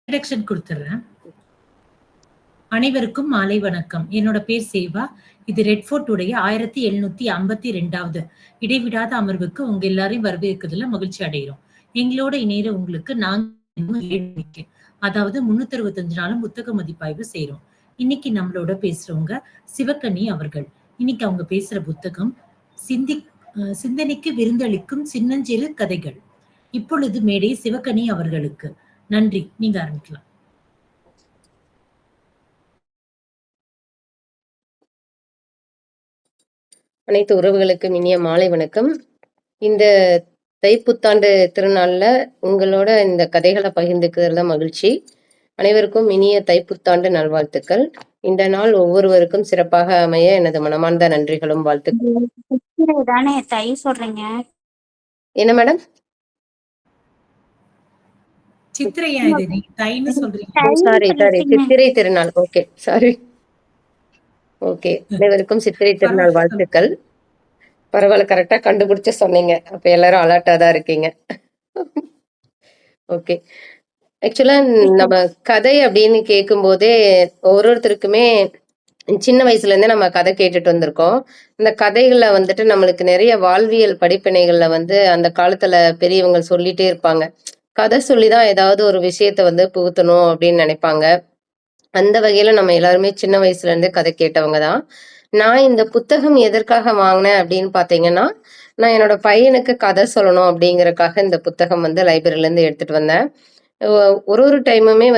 Introduction கொடுத்துட்றேன். அனைவருக்கும் மாலை வணக்கம். என்னோட பேர் சேவா. இது ரெட் ஃபோர்ட் உடைய 1752வது இடைவிடாத அமர்வுக்கு உங்க எல்லாரையும் வரவேற்கிறதுல மகிழ்ச்சி அடைகிறோம். எங்களோட இணையிற உங்களுக்கு நாங்க அதாவது 365 நாளும் புத்தக மதிப்பாய்வு செய்றோம். இன்னைக்கு நம்மளோட பேசுறவங்க சிவக்கனி அவர்கள். இன்னைக்கு அவங்க பேசுற புத்தகம் சிந்தனைக்கு விருந்தளிக்கும் சின்னஞ்சிறு கதைகள். இப்பொழுது மேடை சிவக்கனி அவர்களுக்கு. நன்றி. நீங்க ஆரம்பிக்கலாம். அனைத்து உறவுகளுக்கும் இனிய மாலை வணக்கம். இந்த தைப்புத்தாண்டு திருநாள்ல உங்களோட இந்த கதைகளை பகிர்ந்துக்கிறதுல மகிழ்ச்சி. அனைவருக்கும் இனிய தைப்புத்தாண்டு நல்வாழ்த்துக்கள். இந்த நாள் ஒவ்வொருவருக்கும் சிறப்பாக அமைய எனது மனமார்ந்த நன்றிகளும் வாழ்த்துக்கள். தை சொல்றீங்க என்ன மேடம்? சித்திரை திருநாள். Okay, sorry. ஓகே, அனைவருக்கும் சித்திரை திருநாள் வாழ்த்துக்கள். பரவாயில்ல, கரெக்டா கண்டுபிடிச்சு சொன்னீங்க. அப்ப எல்லாரும் அலர்ட்டா தான் இருக்கீங்க. ஓகே, ஆக்சுவலா நம்ம கதை அப்படின்னு கேட்கும் போதே ஒருத்தருக்குமே சின்ன வயசுல இருந்தே நம்ம கதை கேட்டுட்டு வந்திருக்கோம். இந்த கதைகள்ல வந்துட்டு நம்மளுக்கு நிறைய வாழ்வியல் படிப்பினைகள்ல அந்த காலத்துல பெரியவங்க சொல்லிட்டே இருப்பாங்க. கதை சொல்லிதான் ஏதாவது ஒரு விஷயத்த புகுத்தணும் அப்படின்னு நினைப்பாங்க. அந்த வகையில நம்ம எல்லாருமே சின்ன வயசுல இருந்து கதை கேட்டவங்க தான். நான் இந்த புத்தகம் எதற்காக வாங்கினேன் அப்படின்னு பாத்தீங்கன்னா, நான் என்னோட பையனுக்கு கதை சொல்லணும் அப்படிங்கறக்காக இந்த புத்தகம் லைப்ரரியில இருந்து எடுத்துட்டு வந்தேன். ஒரு டைமுமே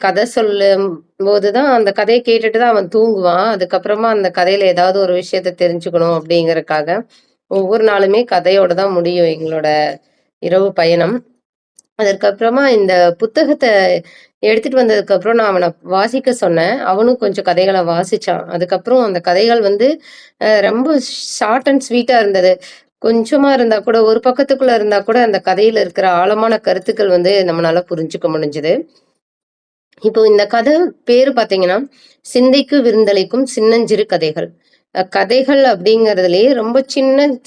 கதை சொல்லும் போதுதான் அந்த கதையை கேட்டுட்டு தான் அவன் தூங்குவான். அதுக்கப்புறமா அந்த கதையில ஏதாவது ஒரு விஷயத்த தெரிஞ்சுக்கணும் அப்படிங்கறக்காக ஒவ்வொரு நாளுமே கதையோட தான் முடியும் எங்களோட இரவு பயணம். அதற்கப்புறமா இந்த புத்தகத்தை எடுத்துட்டு வந்ததுக்கு அப்புறம் நான் அவனை வாசிக்க சொன்னேன். அவனும் கொஞ்சம் கதைகளை வாசிச்சான். அதுக்கப்புறம் அந்த கதைகள் ரொம்ப ஷார்ட் அண்ட் ஸ்வீட்டா இருந்தது. கொஞ்சமா இருந்தா கூட, ஒரு பக்கத்துக்குள்ள இருந்தா கூட அந்த கதையில இருக்கிற ஆழமான கருத்துக்கள் நம்மளால புரிஞ்சுக்க முடிஞ்சுது. இப்போ இந்த கதை பேரு பாத்தீங்கன்னா, சிந்தைக்கு விருந்தளிக்கும் சின்னஞ்சிறு கதைகள். கதைகள் அப்படிங்கிறதுலயே ரொம்ப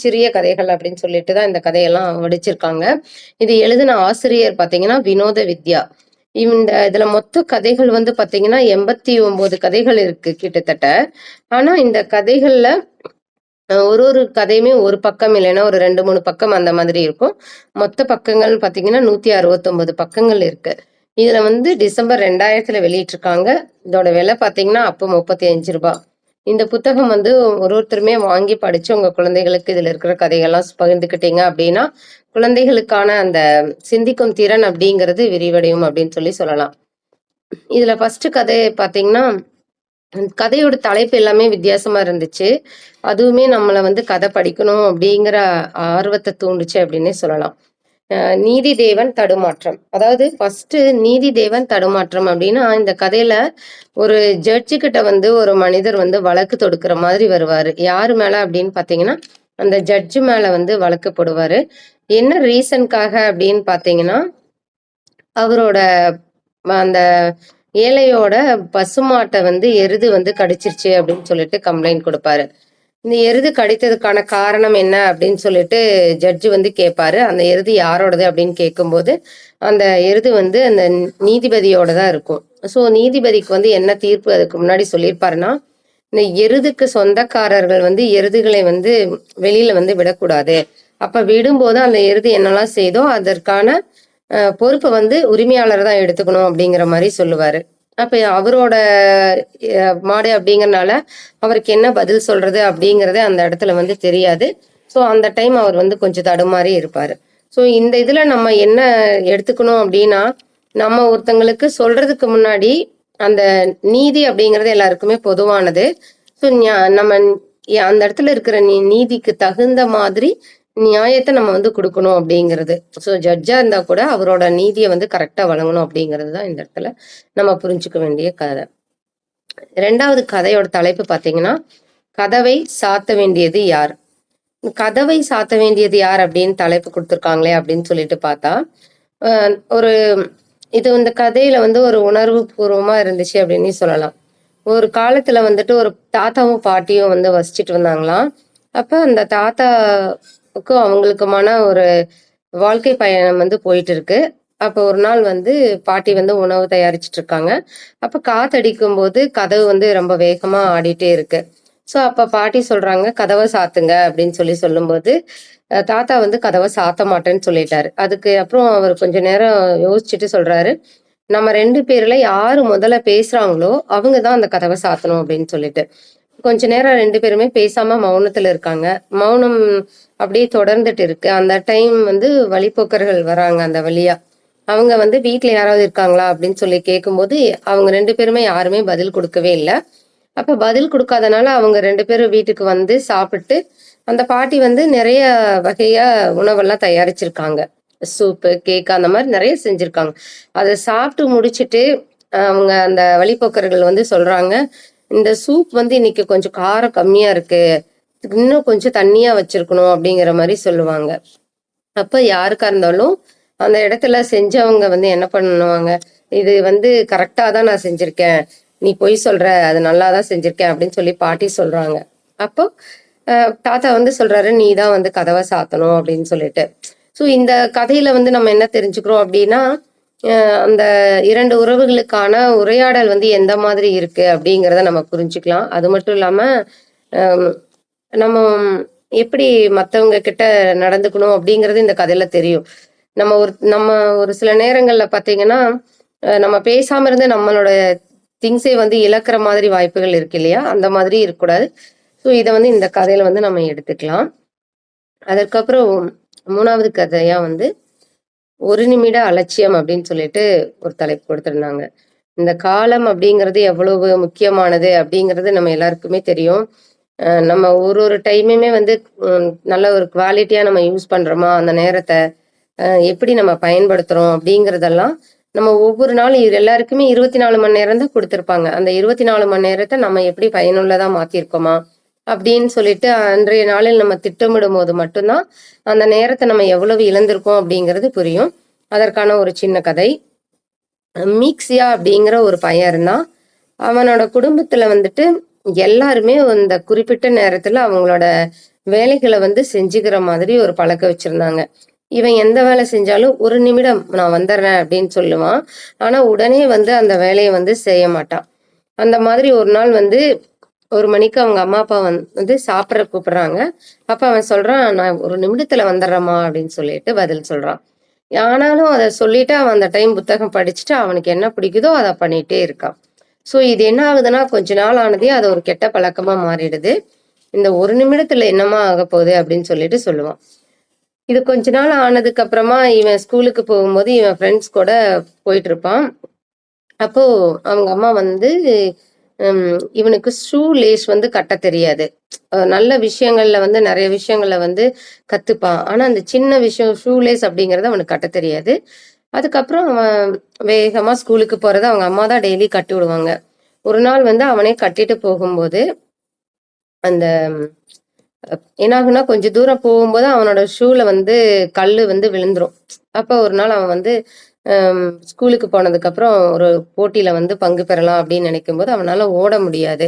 சிறிய கதைகள் அப்படின்னு சொல்லிட்டு தான் இந்த கதையெல்லாம் வடிச்சிருக்காங்க. இது எழுதின ஆசிரியர் பாத்தீங்கன்னா வினோத வித்யா. இதுல மொத்த கதைகள் பாத்தீங்கன்னா 89 கதைகள் இருக்கு கிட்டத்தட்ட. ஆனா இந்த கதைகள்ல ஒரு கதையுமே ஒரு பக்கம் இல்லைன்னா ஒரு 2-3 பக்கம் அந்த மாதிரி இருக்கும். மொத்த பக்கங்கள் பாத்தீங்கன்னா 169 பக்கங்கள் இருக்கு. இதுல டிசம்பர் 2000 வெளியிட்டிருக்காங்க. இதோட விலை பாத்தீங்கன்னா அப்போ 35 ரூபாய். இந்த புத்தகம் ஒருத்தருமே வாங்கி படிச்சு உங்க குழந்தைகளுக்கு இதுல இருக்கிற கதைகள்லாம் பகிர்ந்துக்கிட்டீங்க அப்படின்னா குழந்தைகளுக்கான அந்த சிந்திக்கும் திறன் அப்படிங்கிறது விரிவடையும் அப்படின்னு சொல்லலாம். இதுல ஃபர்ஸ்ட் கதை பாத்தீங்கன்னா, கதையோட தலைப்பு எல்லாமே வித்தியாசமா இருந்துச்சு. அதுவுமே நம்மள கதை படிக்கணும் அப்படிங்கிற ஆர்வத்தை தூண்டுச்சு அப்படின்னே சொல்லலாம். நீதி தேவன் தடுமாற்றம். அதாவது ஃபர்ஸ்ட் நீதி தேவன் தடுமாற்றம் அப்படின்னா, இந்த கதையில ஒரு ஜட்ஜு கிட்ட ஒரு மனிதர் வழக்கு தொடுக்கிற மாதிரி வருவாரு. யாரு மேல அப்படின்னு பாத்தீங்கன்னா, அந்த ஜட்ஜு மேல வழக்கு போடுவாரு. என்ன ரீசனுக்காக அப்படின்னு பாத்தீங்கன்னா, அவரோட அந்த ஏழையோட பசுமாட்டை எருது கடிச்சிருச்சு அப்படின்னு சொல்லிட்டு கம்ப்ளைண்ட் கொடுப்பாரு. இந்த எருது கடித்ததுக்கான காரணம் என்ன அப்படின்னு சொல்லிட்டு ஜட்ஜு கேட்பாரு. அந்த எருது யாரோடது அப்படின்னு கேட்கும்போது அந்த எருது அந்த நீதிபதியோட தான் இருக்கும். ஸோ நீதிபதிக்கு என்ன தீர்ப்பு அதுக்கு முன்னாடி சொல்லியிருப்பாருன்னா, இந்த எருதுக்கு சொந்தக்காரர்கள் எருதுகளை வெளியில விடக்கூடாது. அப்ப விடும்போது அந்த எருது என்னெல்லாம் செய்தோ அதற்கான பொறுப்பை உரிமையாளர் தான் எடுத்துக்கணும் அப்படிங்கிற மாதிரி சொல்லுவாரு. அப்ப அவரோட மாடு அப்படிங்கறனால அவருக்கு என்ன பதில் சொல்றது அப்படிங்கறதே அந்த இடத்துல தெரியாது. ஸோ அந்த டைம் அவர் கொஞ்சம் தடுமாறி இருப்பாரு. ஸோ இந்த இதுல நம்ம என்ன எடுத்துக்கணும் அப்படின்னா, நம்ம ஒருத்தங்களுக்கு சொல்றதுக்கு முன்னாடி அந்த நீதி அப்படிங்கிறது எல்லாருக்குமே பொதுவானது. ஸோ நம்ம அந்த இடத்துல இருக்கிற நீதிக்கு தகுந்த மாதிரி நியாயத்தை நம்ம கொடுக்கணும் அப்படிங்கிறது. ஸோ ஜட்ஜா இருந்தா கூட அவரோட நீதியை கரெக்டா வழங்கணும் அப்படிங்கிறது தான் இந்த இடத்துல நம்ம புரிஞ்சுக்க வேண்டிய கதை. 2வது கதையோட தலைப்பு பாத்தீங்கன்னா, கதவை சாத்த வேண்டியது யார். கதவை சாத்த வேண்டியது யார் அப்படின்னு தலைப்பு கொடுத்துருக்காங்களே அப்படின்னு சொல்லிட்டு பார்த்தா, ஒரு இது இந்த கதையில ஒரு உணர்வு பூர்வமா இருந்துச்சு அப்படின்னு சொல்லலாம். ஒரு காலத்துல ஒரு தாத்தாவும் பாட்டியும் வசிச்சுட்டு வந்தாங்களாம். அப்ப அந்த தாத்தாவுக்கும் அவங்களுக்குமான ஒரு வாழ்க்கை பயணம் போயிட்டு இருக்கு. அப்ப ஒரு நாள் வந்து பாட்டி வந்து உணவு தயாரிச்சுட்டு இருக்காங்க. அப்ப காத்தடிக்கும்போது கதவு வந்து ரொம்ப வேகமா ஆடிட்டே இருக்கு. ஸோ அப்ப பாட்டி சொல்றாங்க, "கதவ சாத்துங்க" அப்படின்னு சொல்லும்போது, தாத்தா வந்து கதவ சாத்த மாட்டேன்னு சொல்லிட்டாரு. அதுக்கு அப்புறம் அவர் கொஞ்ச நேரம் யோசிச்சுட்டு சொல்றாரு, "நம்ம 2 பேர்ல யாரு முதல்ல பேசுறாங்களோ, அவங்க தான் அந்த கதவ சாத்தணும்" அப்படின்னு சொல்லிட்டு. கொஞ்ச நேரம் 2 பேருமே பேசாம மௌனத்துல இருக்காங்க. மௌனம் அப்படியே தொடர்ந்துட்டு இருக்கு. அந்த டைம் வந்து வழிப்போக்கர்கள் வராங்க அந்த வழியா. அவங்க வந்து "வீட்ல யாராவது இருக்காங்களா?" அப்படின்னு சொல்லி கேட்கும்போது, அவங்க 2 பேருமே யாருமே பதில் குடுக்கவே இல்ல. அப்ப பதில் குடுக்காதனால அவங்க 2 பேரும் வீட்டுக்கு வந்து சாப்பிட்டு, அந்த பாட்டி வந்து நெறைய வகையா உணவெல்லாம் தயாரிச்சிருக்காங்க. சூப்பு, கேக் அந்த மாரி நெறைய செஞ்சிருக்காங்க. அத சாப்பிட்டு முடிச்சுட்டு, அவங்க அந்த வழிப்போக்கர்கள் வந்து சொல்றாங்க, "இந்த சூப் வந்து இன்னைக்கு கொஞ்சம் காரம் கம்மியா இருக்கு. இன்னும் கொஞ்சம் தண்ணியா வச்சிருக்கணும்." அப்படிங்கிற மாரி சொல்லுவாங்க. அப்ப யாருக்கா இருந்தாலும், அந்த இடத்துல செஞ்சவங்க வந்து என்ன பண்ணுவாங்க, "இது வந்து கரெக்ட்டா தான் நான் செஞ்சிருக்கேன். நீ பொய் சொல்ற. அது நல்லா தான் செஞ்சிருக்கேன்." அப்படின்னு சொல்லி பாட்டி சொல்றாங்க. அப்போ அ தாத்தா வந்து சொல்றாரு, "நீ தான் வந்து கதவ சாத்தணும்." அப்படின்னு சொல்லிட்டு. ஸோ இந்த கதையில வந்து நம்ம என்ன தெரிஞ்சுக்கிறோம் அப்படின்னா, அ அந்த 2 உறவுகளுக்கான உரையாடல் வந்து எந்த மாதிரி இருக்கு அப்படிங்கிறத நம்ம புரிஞ்சுக்கலாம். அது மட்டும் இல்லாம, அம் நம்ம எப்படி மத்தவங்க கிட்ட நடந்துக்கணும் அப்படிங்கிறது இந்த கதையில தெரியும். நம்ம ஒரு சில நேரங்கள்ல பார்த்தீங்கன்னா, நம்ம பேசாம இருந்து நம்மளோட திங்ஸே வந்து இழக்கிற மாதிரி வாய்ப்புகள் இருக்கு இல்லையா? அந்த மாதிரி இருக்கக்கூடாது. ஸோ இத வந்து இந்த கதையில வந்து நம்ம எடுத்துக்கலாம். அதற்கப்புறம் 3வது கதையா வந்து, "ஒரு நிமிட அலட்சியம்" அப்படின்னு சொல்லிட்டு ஒரு தலைப்பு கொடுத்திருந்தாங்க. இந்த காலம் அப்படிங்கிறது எவ்வளவு முக்கியமானது அப்படிங்கிறது நம்ம எல்லாருக்குமே தெரியும். நம்ம ஒரு டைமுமே வந்து நல்ல ஒரு குவாலிட்டியா நம்ம யூஸ் பண்றோமா, அந்த நேரத்த எப்படி நம்ம பயன்படுத்துறோம் அப்படிங்கிறதெல்லாம், நம்ம ஒவ்வொரு நாளும் இது எல்லாருக்குமே 24 மணி நேரம் தான் குடுத்திருப்பாங்க. அந்த 24 மணி நேரத்த நம்ம எப்படி பயனுள்ளதா மாத்தியிருக்கோமா? அப்படின்னு சொல்லிட்டு அன்றைய நாளில் நம்ம திட்டமிடும்போது மட்டும் தான், அந்த நேரத்த நம்ம எவ்வளவு இழந்திருக்கோம் அப்படிங்கிறது புரியும். அதற்கான ஒரு சின்ன கதை. மீக்ஸியா அப்படிங்கிற ஒரு பையன் இருந்தான். அவனோட குடும்பத்துல வந்துட்டு எல்லாருமே அந்த குறிப்பிட்ட நேரத்துல அவங்களோட வேலைகள வந்து செஞ்சுக்கிற மாதிரி ஒரு பழக்கம் வச்சிருந்தாங்க. இவன் எந்த வேலை செஞ்சாலும், "1 நிமிடம் நான் வந்துர்றேன்" அப்படின்னு சொல்லுவான். ஆனா, உடனே வந்து அந்த வேலைய வந்து செய்ய மாட்டான். அந்த மாதிரி ஒரு நாள் வந்து 1 மணிக்கு அவங்க அம்மா, அப்பா வந்து சாப்பிட கூப்பிடுறாங்க. அப்ப அவன் சொல்றான், "நான் 1 நிமிடத்துல வந்துர்றேன்மா" அப்படின்னு சொல்லிட்டு பதில் சொல்றான். ஆனாலும் அத சொல்லிட்டு அவன் அந்த டைம் புத்தகம் படிச்சுட்டு அவனுக்கு என்ன பிடிக்குதோ அத பண்ணிட்டே இருக்கான். ஸோ இது என்ன ஆகுதுன்னா, கொஞ்ச நாள் ஆனதே அது ஒரு கெட்ட பழக்கமா மாறிடுது. இந்த 1 நிமிடத்துல என்னம்மா ஆகப்போகுது அப்படின்னு சொல்லிட்டு சொல்லுவான். இது கொஞ்ச நாள் ஆனதுக்கு அப்புறமா இவன் ஸ்கூலுக்கு போகும்போது இவன் ஃப்ரெண்ட்ஸ் கூட போயிட்டு இருப்பான். அப்போ அவங்க அம்மா வந்து இவனுக்கு ஷூ லேஸ் வந்து கட்டத் தெரியாது. நல்ல விஷயங்கள்ல வந்து நெறைய விஷயங்கள்ல வந்து கத்துப்பான். ஆனா, அந்த சின்ன விஷயம் ஷூ லேஸ் அப்படிங்கிறது அவனுக்கு கட்டத் தெரியாது. அதுக்கப்புறம் அவன் வேகமா ஸ்கூலுக்கு போறத அவங்க அம்மா தான் டெய்லி கட்டி விடுவாங்க. ஒரு நாள் வந்து அவனே கட்டிட்டு போகும்போது, அந்த என்னாகும்னா கொஞ்சம் தூரம் போகும்போது அவனோட ஷூல வந்து கல்லு வந்து விழுந்துரும். அப்ப ஒரு நாள் அவன் வந்து ஸ்கூலுக்கு போனதுக்கப்புறம் ஒரு போட்டியில வந்து பங்கு பெறலாம் அப்படின்னு நினைக்கும்போது அவனால ஓட முடியாது.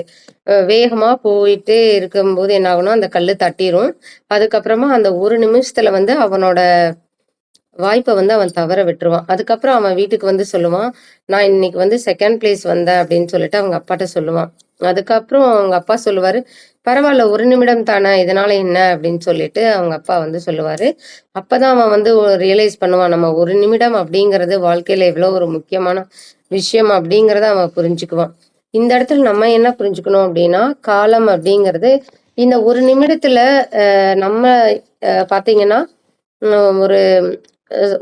வேகமா போயிட்டே இருக்கும்போது என்ன ஆகும்னா, அந்த கல்லு தட்டிரும். அதுக்கப்புறமா அந்த 1 நிமிஷத்துல வந்து அவனோட வாய்ப்ப வந்து அவன் தவற விட்டுருவான். அதுக்கப்புறம் அவன் வீட்டுக்கு வந்து சொல்லுவான், "நான் இன்னைக்கு வந்து 2ண்ட் பிளேஸ் வந்தேன்" அப்படின்னு சொல்லிட்டு அவங்க அப்பாட்ட சொல்லுவான். அதுக்கப்புறம் அவங்க அப்பா சொல்லுவாரு, "பரவால்ல 1 நிமிடம் தானே, இதனால என்ன?" அப்படின்னு சொல்லிட்டு அவங்க அப்பா வந்து சொல்லுவாரு. அப்பதான் அவன் வந்து ரியலைஸ் பண்ணுவான், நம்ம 1 நிமிடம் அப்படிங்கிறது வாழ்க்கையில எவ்வளோ ஒரு முக்கியமான விஷயம் அப்படிங்கிறத அவன் புரிஞ்சுக்குவான். இந்த இடத்துல நம்ம என்ன புரிஞ்சுக்கணும் அப்படின்னா, காலம் அப்படிங்கிறது இந்த 1 நிமிடத்துல நம்ம பார்த்தீங்கன்னா, ஒரு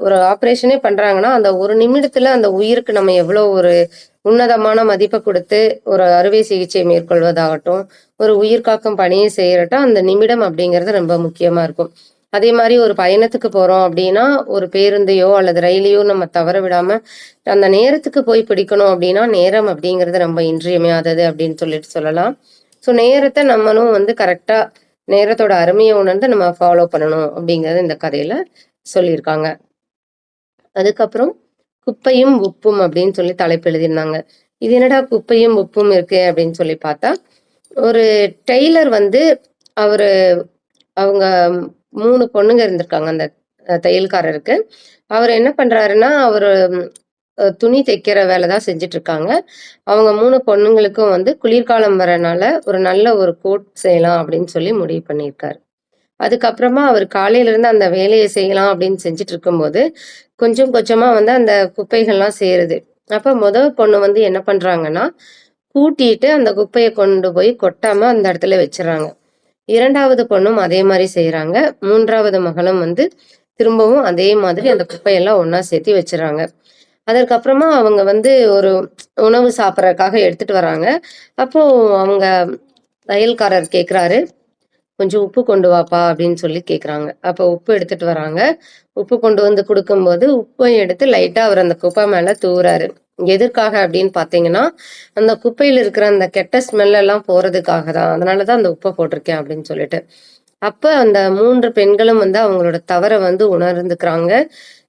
ஒரு ஆப்ரேஷனே பண்றாங்கன்னா, அந்த 1 நிமிடத்துல அந்த உயிருக்கு நம்ம எவ்வளோ ஒரு உன்னதமான மதிப்ப குடுத்து, ஒரு அறுவை சிகிச்சை மேற்கொள்வதாகட்டும், ஒரு உயிர் காக்கும் பணியை செய்யறட்டும், அந்த நிமிடம் அப்படிங்கிறது ரொம்ப முக்கியமா இருக்கும். அதே மாரி ஒரு பயணத்துக்கு போறோம் அப்படின்னா, ஒரு பேருந்தையோ அல்லது ரயிலையோ நம்ம தவற விடாம, அந்த நேரத்துக்கு போய் பிடிக்கணும் அப்படின்னா, நேரம் அப்படிங்கிறது ரொம்ப இன்றியமையாதது அப்படின்னு சொல்லிட்டு சொல்லலாம். ஸோ நேரத்த நம்மளும் வந்து கரெக்ட்டா நேரத்தோட அருமைய உணர்ந்து நம்ம ஃபாலோ பண்ணணும் அப்படிங்கிறது இந்த கதையில சொல்லியிருக்காங்க. அதுக்கப்புறம் குப்பையும் உப்பும் அப்படின்னு சொல்லி தலைப்பு எழுதியிருந்தாங்க. இது என்னடா குப்பையும் உப்பும் இருக்கே அப்படின்னு சொல்லி பார்த்தா, ஒரு டெய்லர் வந்து அவரு அவங்க 3 பொண்ணுங்க இருந்திருக்காங்க அந்த தையல்காரருக்கு. அவர் என்ன பண்றாருன்னா, அவரு துணி தைக்கிற வேலை தான் செஞ்சுட்டு இருக்காங்க. அவங்க 3 பொண்ணுங்களுக்கும் வந்து குளிர்காலம் வரனால, ஒரு நல்ல ஒரு கோட் செய்யலாம் அப்படின்னு சொல்லி முடிவு பண்ணியிருக்காரு. அதுக்கப்புறமா அவர் காலையில இருந்து அந்த வேலைய செய்யலாம் அப்படின்னு செஞ்சுட்டு இருக்கும்போது, கொஞ்சம் கொஞ்சமா வந்து அந்த குப்பைகள்லாம் சேருது. அப்ப பொண்ணு வந்து என்ன பண்றாங்கன்னா, கூட்டிட்டு அந்த குப்பைய கொண்டு போய் கொட்டாம அந்த இடத்துல வச்சுர்றாங்க. 2வது பொண்ணும் அதே மாரி செய்றாங்க. 3வது மகளும் வந்து திரும்பவும் அதே மாதிரி அந்த குப்பையெல்லாம் ஒண்ணா சேர்த்து வச்சுர்றாங்க. அதற்கப்புறமா அவங்க வந்து ஒரு உணவு சாப்பிடறதுக்காக எடுத்துட்டு வராங்க. அப்போ அவங்க தையல்காரர் கேட்குறாரு, "கொஞ்சம் உப்பு கொண்டு வாப்பா" அப்படின்னு சொல்லி கேட்குறாங்க. அப்போ உப்பு எடுத்துட்டு வராங்க. உப்பு கொண்டு வந்து குடுக்கும்போது, உப்பையும் எடுத்து லைட்டா அவர் அந்த குப்பை மேல தூவுறாரு. எதற்காக அப்படின்னு பார்த்தீங்கன்னா, அந்த குப்பையில இருக்கிற அந்த கெட்ட ஸ்மெல் எல்லாம் போறதுக்காக தான். அதனால தான் அந்த உப்ப போட்டிருக்கேன் அப்படின்னு சொல்லிட்டு. அப்ப அந்த 3 பெண்களும் வந்து அவங்களோட தவற வந்து உணர்ந்துக்கிறாங்க.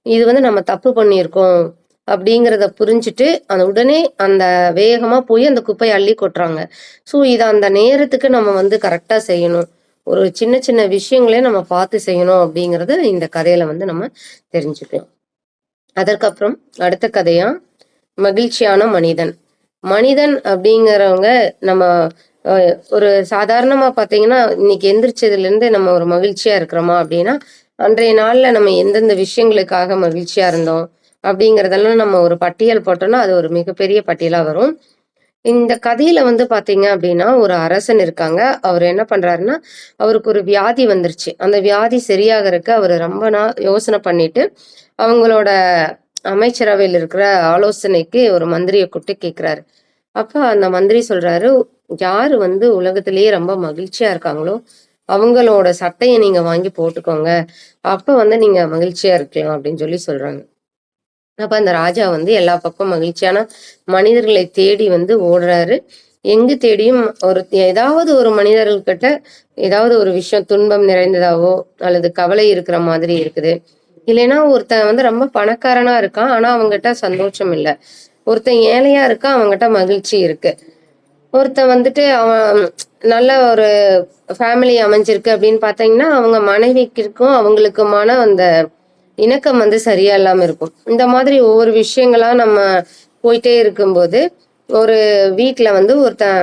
இது வந்து நம்ம தப்பு பண்ணியிருக்கோம் அப்படிங்கிறத புரிஞ்சுட்டு, அந்த உடனே அந்த வேகமா போய் அந்த குப்பைய அள்ளி கொட்டுறாங்க. ஸோ இத அந்த நேரத்துக்கு நம்ம வந்து கரெக்ட்டா செய்யணும். ஒரு சின்ன சின்ன விஷயங்களையும் நம்ம பார்த்து செய்யணும் அப்படிங்கிறத இந்த கதையில வந்து நம்ம தெரிஞ்சுக்கலாம். அதற்கப்புறம் அடுத்த கதையா, மகிழ்ச்சியான மனிதன். மனிதன் அப்படிங்கிறவங்க நம்ம அ ஒரு சாதாரணமா பார்த்தீங்கன்னா, இன்னைக்கு எந்திரிச்சதுலேருந்து நம்ம ஒரு மகிழ்ச்சியா இருக்கிறோமா அப்படின்னா, அன்றைய நாள்ல நம்ம எந்தெந்த விஷயங்களுக்காக மகிழ்ச்சியா இருந்தோம் அப்படிங்கிறதெல்லாம் நம்ம ஒரு பட்டியல் போட்டோம்னா, அது ஒரு மிகப்பெரிய பட்டியலா வரும். இந்த கதையில வந்து பார்த்தீங்க அப்படின்னா, ஒரு அரசன் இருக்காங்க. அவரு என்ன பண்றாருன்னா, அவருக்கு ஒரு வியாதி வந்துருச்சு. அந்த வியாதி சரியாகறக்கு அவரு ரொம்ப யோசனை பண்ணிட்டு, அவங்களோட அமைச்சரவையில இருக்கிற ஆலோசனைக்கு ஒரு மந்திரிய கூப்பிட்டு கேட்கிறாரு. அப்ப அந்த மந்திரி சொல்றாரு, "யாரு வந்து உலகத்திலேயே ரொம்ப மகிழ்ச்சியா இருக்காங்களோ, அவங்களோட சட்டைய நீங்க வாங்கி போட்டுக்கோங்க. அப்ப வந்து நீங்க மகிழ்ச்சியா இருக்கலாம்." அப்படின்னு சொல்லி சொல்றாங்க. அப்ப அந்த ராஜா வந்து எல்லா பக்கம் மகிழ்ச்சியான மனிதர்களை தேடி வந்து ஓடுறாரு. எங்கு தேடியும் ஒரு ஏதாவது ஒரு மனிதர்கள்கிட்ட ஏதாவது ஒரு விஷயம் துன்பம் நிறைந்ததாவோ, அல்லது கவலை இருக்கிற மாதிரி இருக்குது. இல்லைன்னா ஒருத்தன் வந்து ரொம்ப பணக்காரனா இருக்கான். ஆனா அவன்கிட்ட சந்தோஷம் இல்ல. ஒருத்தன் ஏழையா இருக்கான். அவன்கிட்ட மகிழ்ச்சி இருக்கு. ஒருத்தன் வந்துட்டு அவன் நல்ல ஒரு ஃபேமிலி அமைஞ்சிருக்கு அப்படின்னு பார்த்தீங்கன்னா, அவங்க மனைவிக்கிற்கும் அவங்களுக்குமான அந்த இணக்கம் வந்து சரியா இல்லாம இருக்கும். இந்த மாதிரி ஒவ்வொரு விஷயங்களா நம்ம போயிட்டே இருக்கும்போது, ஒரு வீட்ல வந்து ஒருத்தன்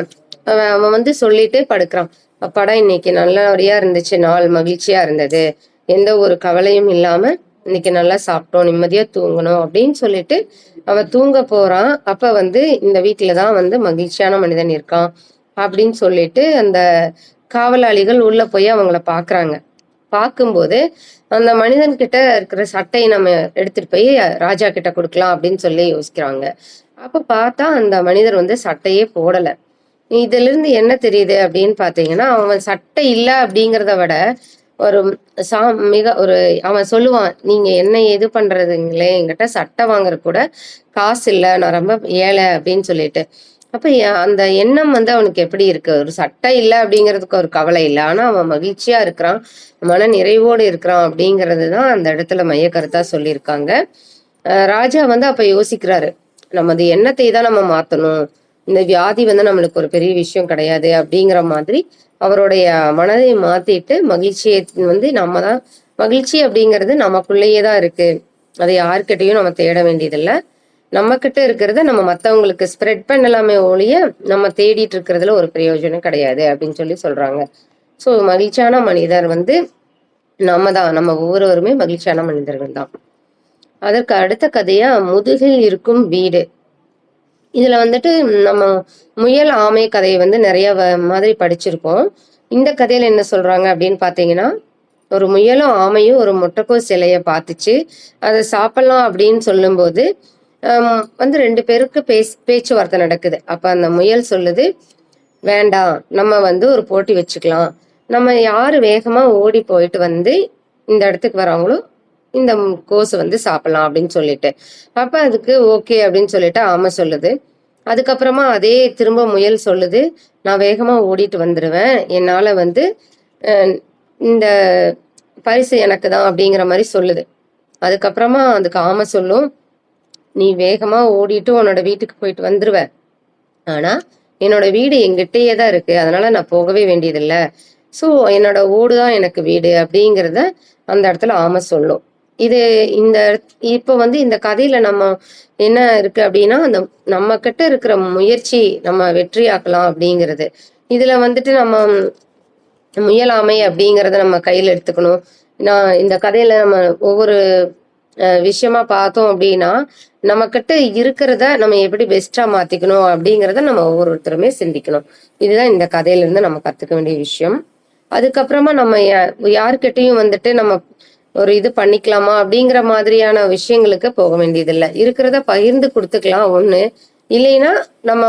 அவன் வந்து சொல்லிட்டு படுக்கிறான். "அப்பாடா இன்னைக்கு நல்லபடியா இருந்துச்சு. நாள் மகிழ்ச்சியா இருந்தது. எந்த ஒரு கவலையும் இல்லாம இன்னைக்கு நல்லா சாப்பிட்டோம். நிம்மதியா தூங்கணும்." அப்படின்னு சொல்லிட்டு அவன் தூங்க போறான். அப்ப வந்து இந்த வீட்ல தான் வந்து மகிழ்ச்சியான மனிதன் இருக்கான். அப்படின்னு சொல்லிட்டு அந்த காவலாளிகள் உள்ள போய் அவங்கள பார்க்குறாங்க. பார்க்கும்போது, அந்த மனிதன் கிட்ட இருக்கிற சட்டைய நம்ம எடுத்துட்டு போய் ராஜா கிட்ட குடுக்கலாம் அப்படின்னு சொல்லி யோசிக்கிறாங்க. அப்ப பார்த்தா அந்த மனிதர் வந்து சட்டையே போடல. இதிலிருந்து என்ன தெரியுது அப்படின்னு பார்த்தீங்கன்னா, அவன் சட்டை இல்ல அப்படிங்கிறத விட, ஒரு சா மிக ஒரு அவன் சொல்லுவான், "நீங்க என்ன இது பண்றதுங்களே, என்கிட்ட சட்டை வாங்குறதுக்கு கூட காசு இல்ல. நான் ரொம்ப ஏழை" அப்படின்னு சொல்லிட்டு. அப்ப அந்த எண்ணம் வந்து அவனுக்கு எப்படி இருக்கு? ஒரு சட்டை இல்ல அப்படிங்கிறதுக்கு ஒரு கவலை இல்ல. ஆனா அவன் மகிழ்ச்சியா இருக்கிறான். மன நிறைவோடு இருக்கிறான் அப்படிங்கிறது தான் அந்த இடத்துல மையக்கருத்தா சொல்லியிருக்காங்க. ராஜா வந்து அப்ப யோசிக்கிறாரு. நமது எண்ணத்தை தான் நம்ம மாத்தணும். இந்த வியாதி வந்து நம்மளுக்கு ஒரு பெரிய விஷயம் கிடையாது அப்படிங்கிற மாதிரி அவருடைய மனதை மாத்திட்டு மகிழ்ச்சியை வந்து நம்ம தான் மகிழ்ச்சி அப்படிங்கிறது நமக்குள்ளேயே தான் இருக்கு. அதை யார்கிட்டயும் நம்ம தேட வேண்டியதில்ல. நம்ம கிட்ட இருக்கிறத நம்ம மத்தவங்களுக்கு ஸ்ப்ரெட் பண்ணலாமே ஒழிய, நம்ம தேடிட்டு இருக்கிறதுல ஒரு பிரயோஜனம் கிடையாது அப்படின்னு சொல்லி சொல்றாங்க. ஸோ மகிழ்ச்சியான மனிதர் வந்து நம்ம தான். நம்ம ஒவ்வொருவருமே மகிழ்ச்சியான மனிதர்கள் தான். அதற்கு அடுத்த கதையா முதுகில் இருக்கும் வீடு. இதுல வந்துட்டு நம்ம முயல், ஆமை கதைய வந்து நெறைய மாதிரி படிச்சிருக்கோம். இந்த கதையில என்ன சொல்றாங்க அப்படின்னு பார்த்தீங்கன்னா, ஒரு முயலும், ஆமையும் ஒரு முட்டைக்கோஸ் இலைய பார்த்துச்சு. அத சாப்பிடலாம் அப்படின்னு சொல்லும்போது, வந்து 2 பேருக்கு பேச்சுவார்த்தை நடக்குது. அப்ப அந்த முயல் சொல்லுது, "வேண்டாம். நம்ம வந்து ஒரு போட்டி வச்சுக்கலாம். நம்ம யாரு வேகமா ஓடி போயிட்டு வந்து இந்த இடத்துக்கு வராங்களோ, இந்த கோஸ வந்து சாப்பிடலாம்" அப்படின்னு சொல்லிட்டு. அப்ப அதுக்கு ஓகே அப்படின்னு சொல்லிட்டு ஆமை சொல்லுது. அதுக்கப்புறமா அதே திரும்ப முயல் சொல்லுது, "நான் வேகமா ஓடிட்டு வந்துருவேன். என்னால வந்து அ இந்த பரிசு எனக்கு தான்" அப்படிங்கிற மாரி சொல்லுது. அதுக்கப்புறமா அதுக்கு ஆமை சொல்லும், "நீ வேகமா ஓடிட்டு உன்னோட வீட்டுக்கு போயிட்டு வந்துருவ. ஆனா, என்னோட வீடு என்கிட்டயே தான் இருக்கு. அதனால நான் போகவே வேண்டியதில்ல. ஸோ, என்னோட ஓடு தான் எனக்கு வீடு" அப்படிங்கிறத அந்த இடத்துல ஆமை சொல்லும். இது இந்த இப்போ வந்து இந்த கதையில நம்ம என்ன இருக்கு அப்படின்னா, அந்த நம்ம கிட்ட இருக்கிற முயற்சி நம்ம வெற்றியாக்கலாம் அப்படிங்கிறது. இதுல வந்துட்டு நம்ம முயலாமை அப்படிங்கிறத நம்ம கையில எடுத்துக்கணும். நான் இந்த கதையில நம்ம ஒவ்வொரு விஷயமா பார்த்தோம் அப்படின்னா, நம்மகிட்ட இருக்கிறத நம்ம எப்படி பெஸ்ட்டா மாத்திக்கணும் அப்படிங்கிறத நம்ம ஒவ்வொருத்தருமே சிந்திக்கணும். இதுதான் இந்த கதையிலிருந்து நம்ம கத்துக்க வேண்டிய விஷயம். அதுக்கப்புறமா நம்ம யார்கிட்டயும் வந்துட்டு நம்ம ஒரு இது பண்ணிக்கலாமா அப்படிங்கிற மாதிரியான விஷயங்களுக்கு போக வேண்டியதில்ல. இருக்கிறத பகிர்ந்து குடுத்துக்கலாம் ஒண்ணு. இல்லைன்னா நம்ம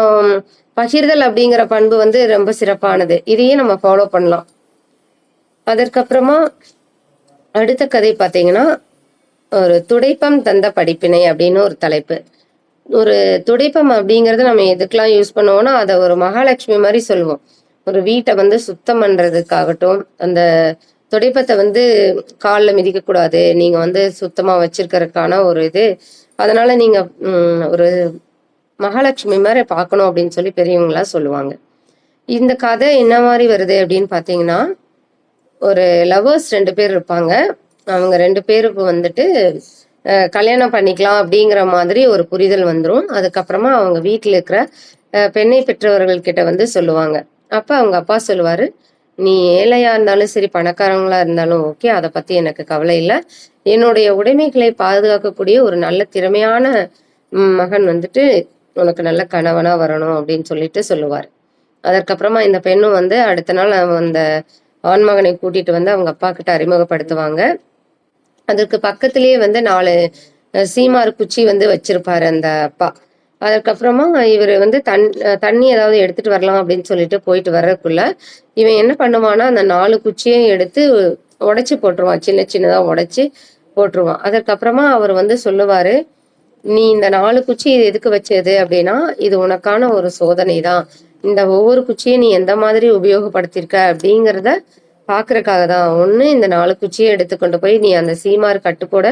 பகிர்தல் அப்படிங்கிற பண்பு வந்து ரொம்ப சிறப்பானது. இதையே நம்ம ஃபாலோ பண்ணலாம். அதற்கப்புறமா அடுத்த கதை பார்த்தீங்கன்னா, ஒரு துடைப்பம் தந்த படிப்பினை அப்படின்னு ஒரு தலைப்பு. ஒரு துடைப்பம் அப்படிங்கிறது நம்ம எதுக்கெல்லாம் யூஸ் பண்ணுவோம்னா, அத ஒரு மகாலட்சுமி மாரி சொல்லுவோம். ஒரு வீட்ட வந்து சுத்தம் பண்றதுக்காகட்டும், அந்த துடைப்பத்த வந்து கால்ல மிதிக்கக்கூடாது. நீங்க வந்து சுத்தமா வச்சிருக்கிறதுக்கான ஒரு இது. அதனால நீங்க ஒரு மகாலட்சுமி மாரி பார்க்கணும் அப்படின்னு சொல்லி பெரியவங்கலாம் சொல்லுவாங்க. இந்த கதை என்ன மாரி வருது அப்படின்னு பார்த்தீங்கன்னா, ஒரு லவ்வர்ஸ் 2 பேர் இருப்பாங்க. அவங்க 2 பேருக்கு வந்துட்டு கல்யாணம் பண்ணிக்கலாம் அப்படிங்கிற மாதிரி ஒரு புரிதல் வந்துரும். அதுக்கப்புறமா அவங்க வீட்ல இருக்கிற பெண்ணை பெற்றவர்கள் கிட்ட வந்து சொல்லுவாங்க. அப்ப அவங்க அப்பா சொல்லுவாரு, "நீ ஏழையா இருந்தாலும் சரி, பணக்காரங்களா இருந்தாலும் ஓகே. அத பத்தி எனக்கு கவலை இல்ல. என்னுடைய உடைமைகளை பாதுகாக்கக்கூடிய ஒரு நல்ல திறமையான மகன் வந்துட்டு உனக்கு நல்ல கணவனா வரணும்." அப்படின்னு சொல்லிட்டு சொல்லுவாரு. அதற்கப்புறமா இந்த பெண்ணும் வந்து அடுத்த நாள் அந்த ஆண்மகனை கூட்டிட்டு வந்து அவங்க அப்பா கிட்ட அறிமுகப்படுத்துவாங்க. அதற்கு பக்கத்திலேயே வந்து 4 சீமார் குச்சி வந்து வச்சிருப்பாரு அந்த அப்பா. அதற்கப்புறமா இவரு வந்து தண்ணி ஏதாவது எடுத்துட்டு வரலாம் அப்படின்னு சொல்லிட்டு போயிட்டு வர்றதுக்குள்ள, இவன் என்ன பண்ணுவான்னா, அந்த 4 குச்சியையும் எடுத்து உடைச்சு போட்டுருவான். சின்ன சின்னதா உடைச்சு போட்டுருவான். அதற்கப்புறமா அவர் வந்து சொல்லுவாரு, "நீ இந்த 4 குச்சி எதுக்கு வச்சது அப்படின்னா, இது உனக்கான ஒரு சோதனை தான். இந்த ஒவ்வொரு குச்சியும் நீ எந்த மாதிரி உபயோகப்படுத்தியிருக்க அப்படிங்கிறத பார்க்கறக்காக தான். ஒண்ணு இந்த 4 குச்சிய எடுத்து கொண்டு போய் நீ அந்த சீமார் கட்டுக்கூட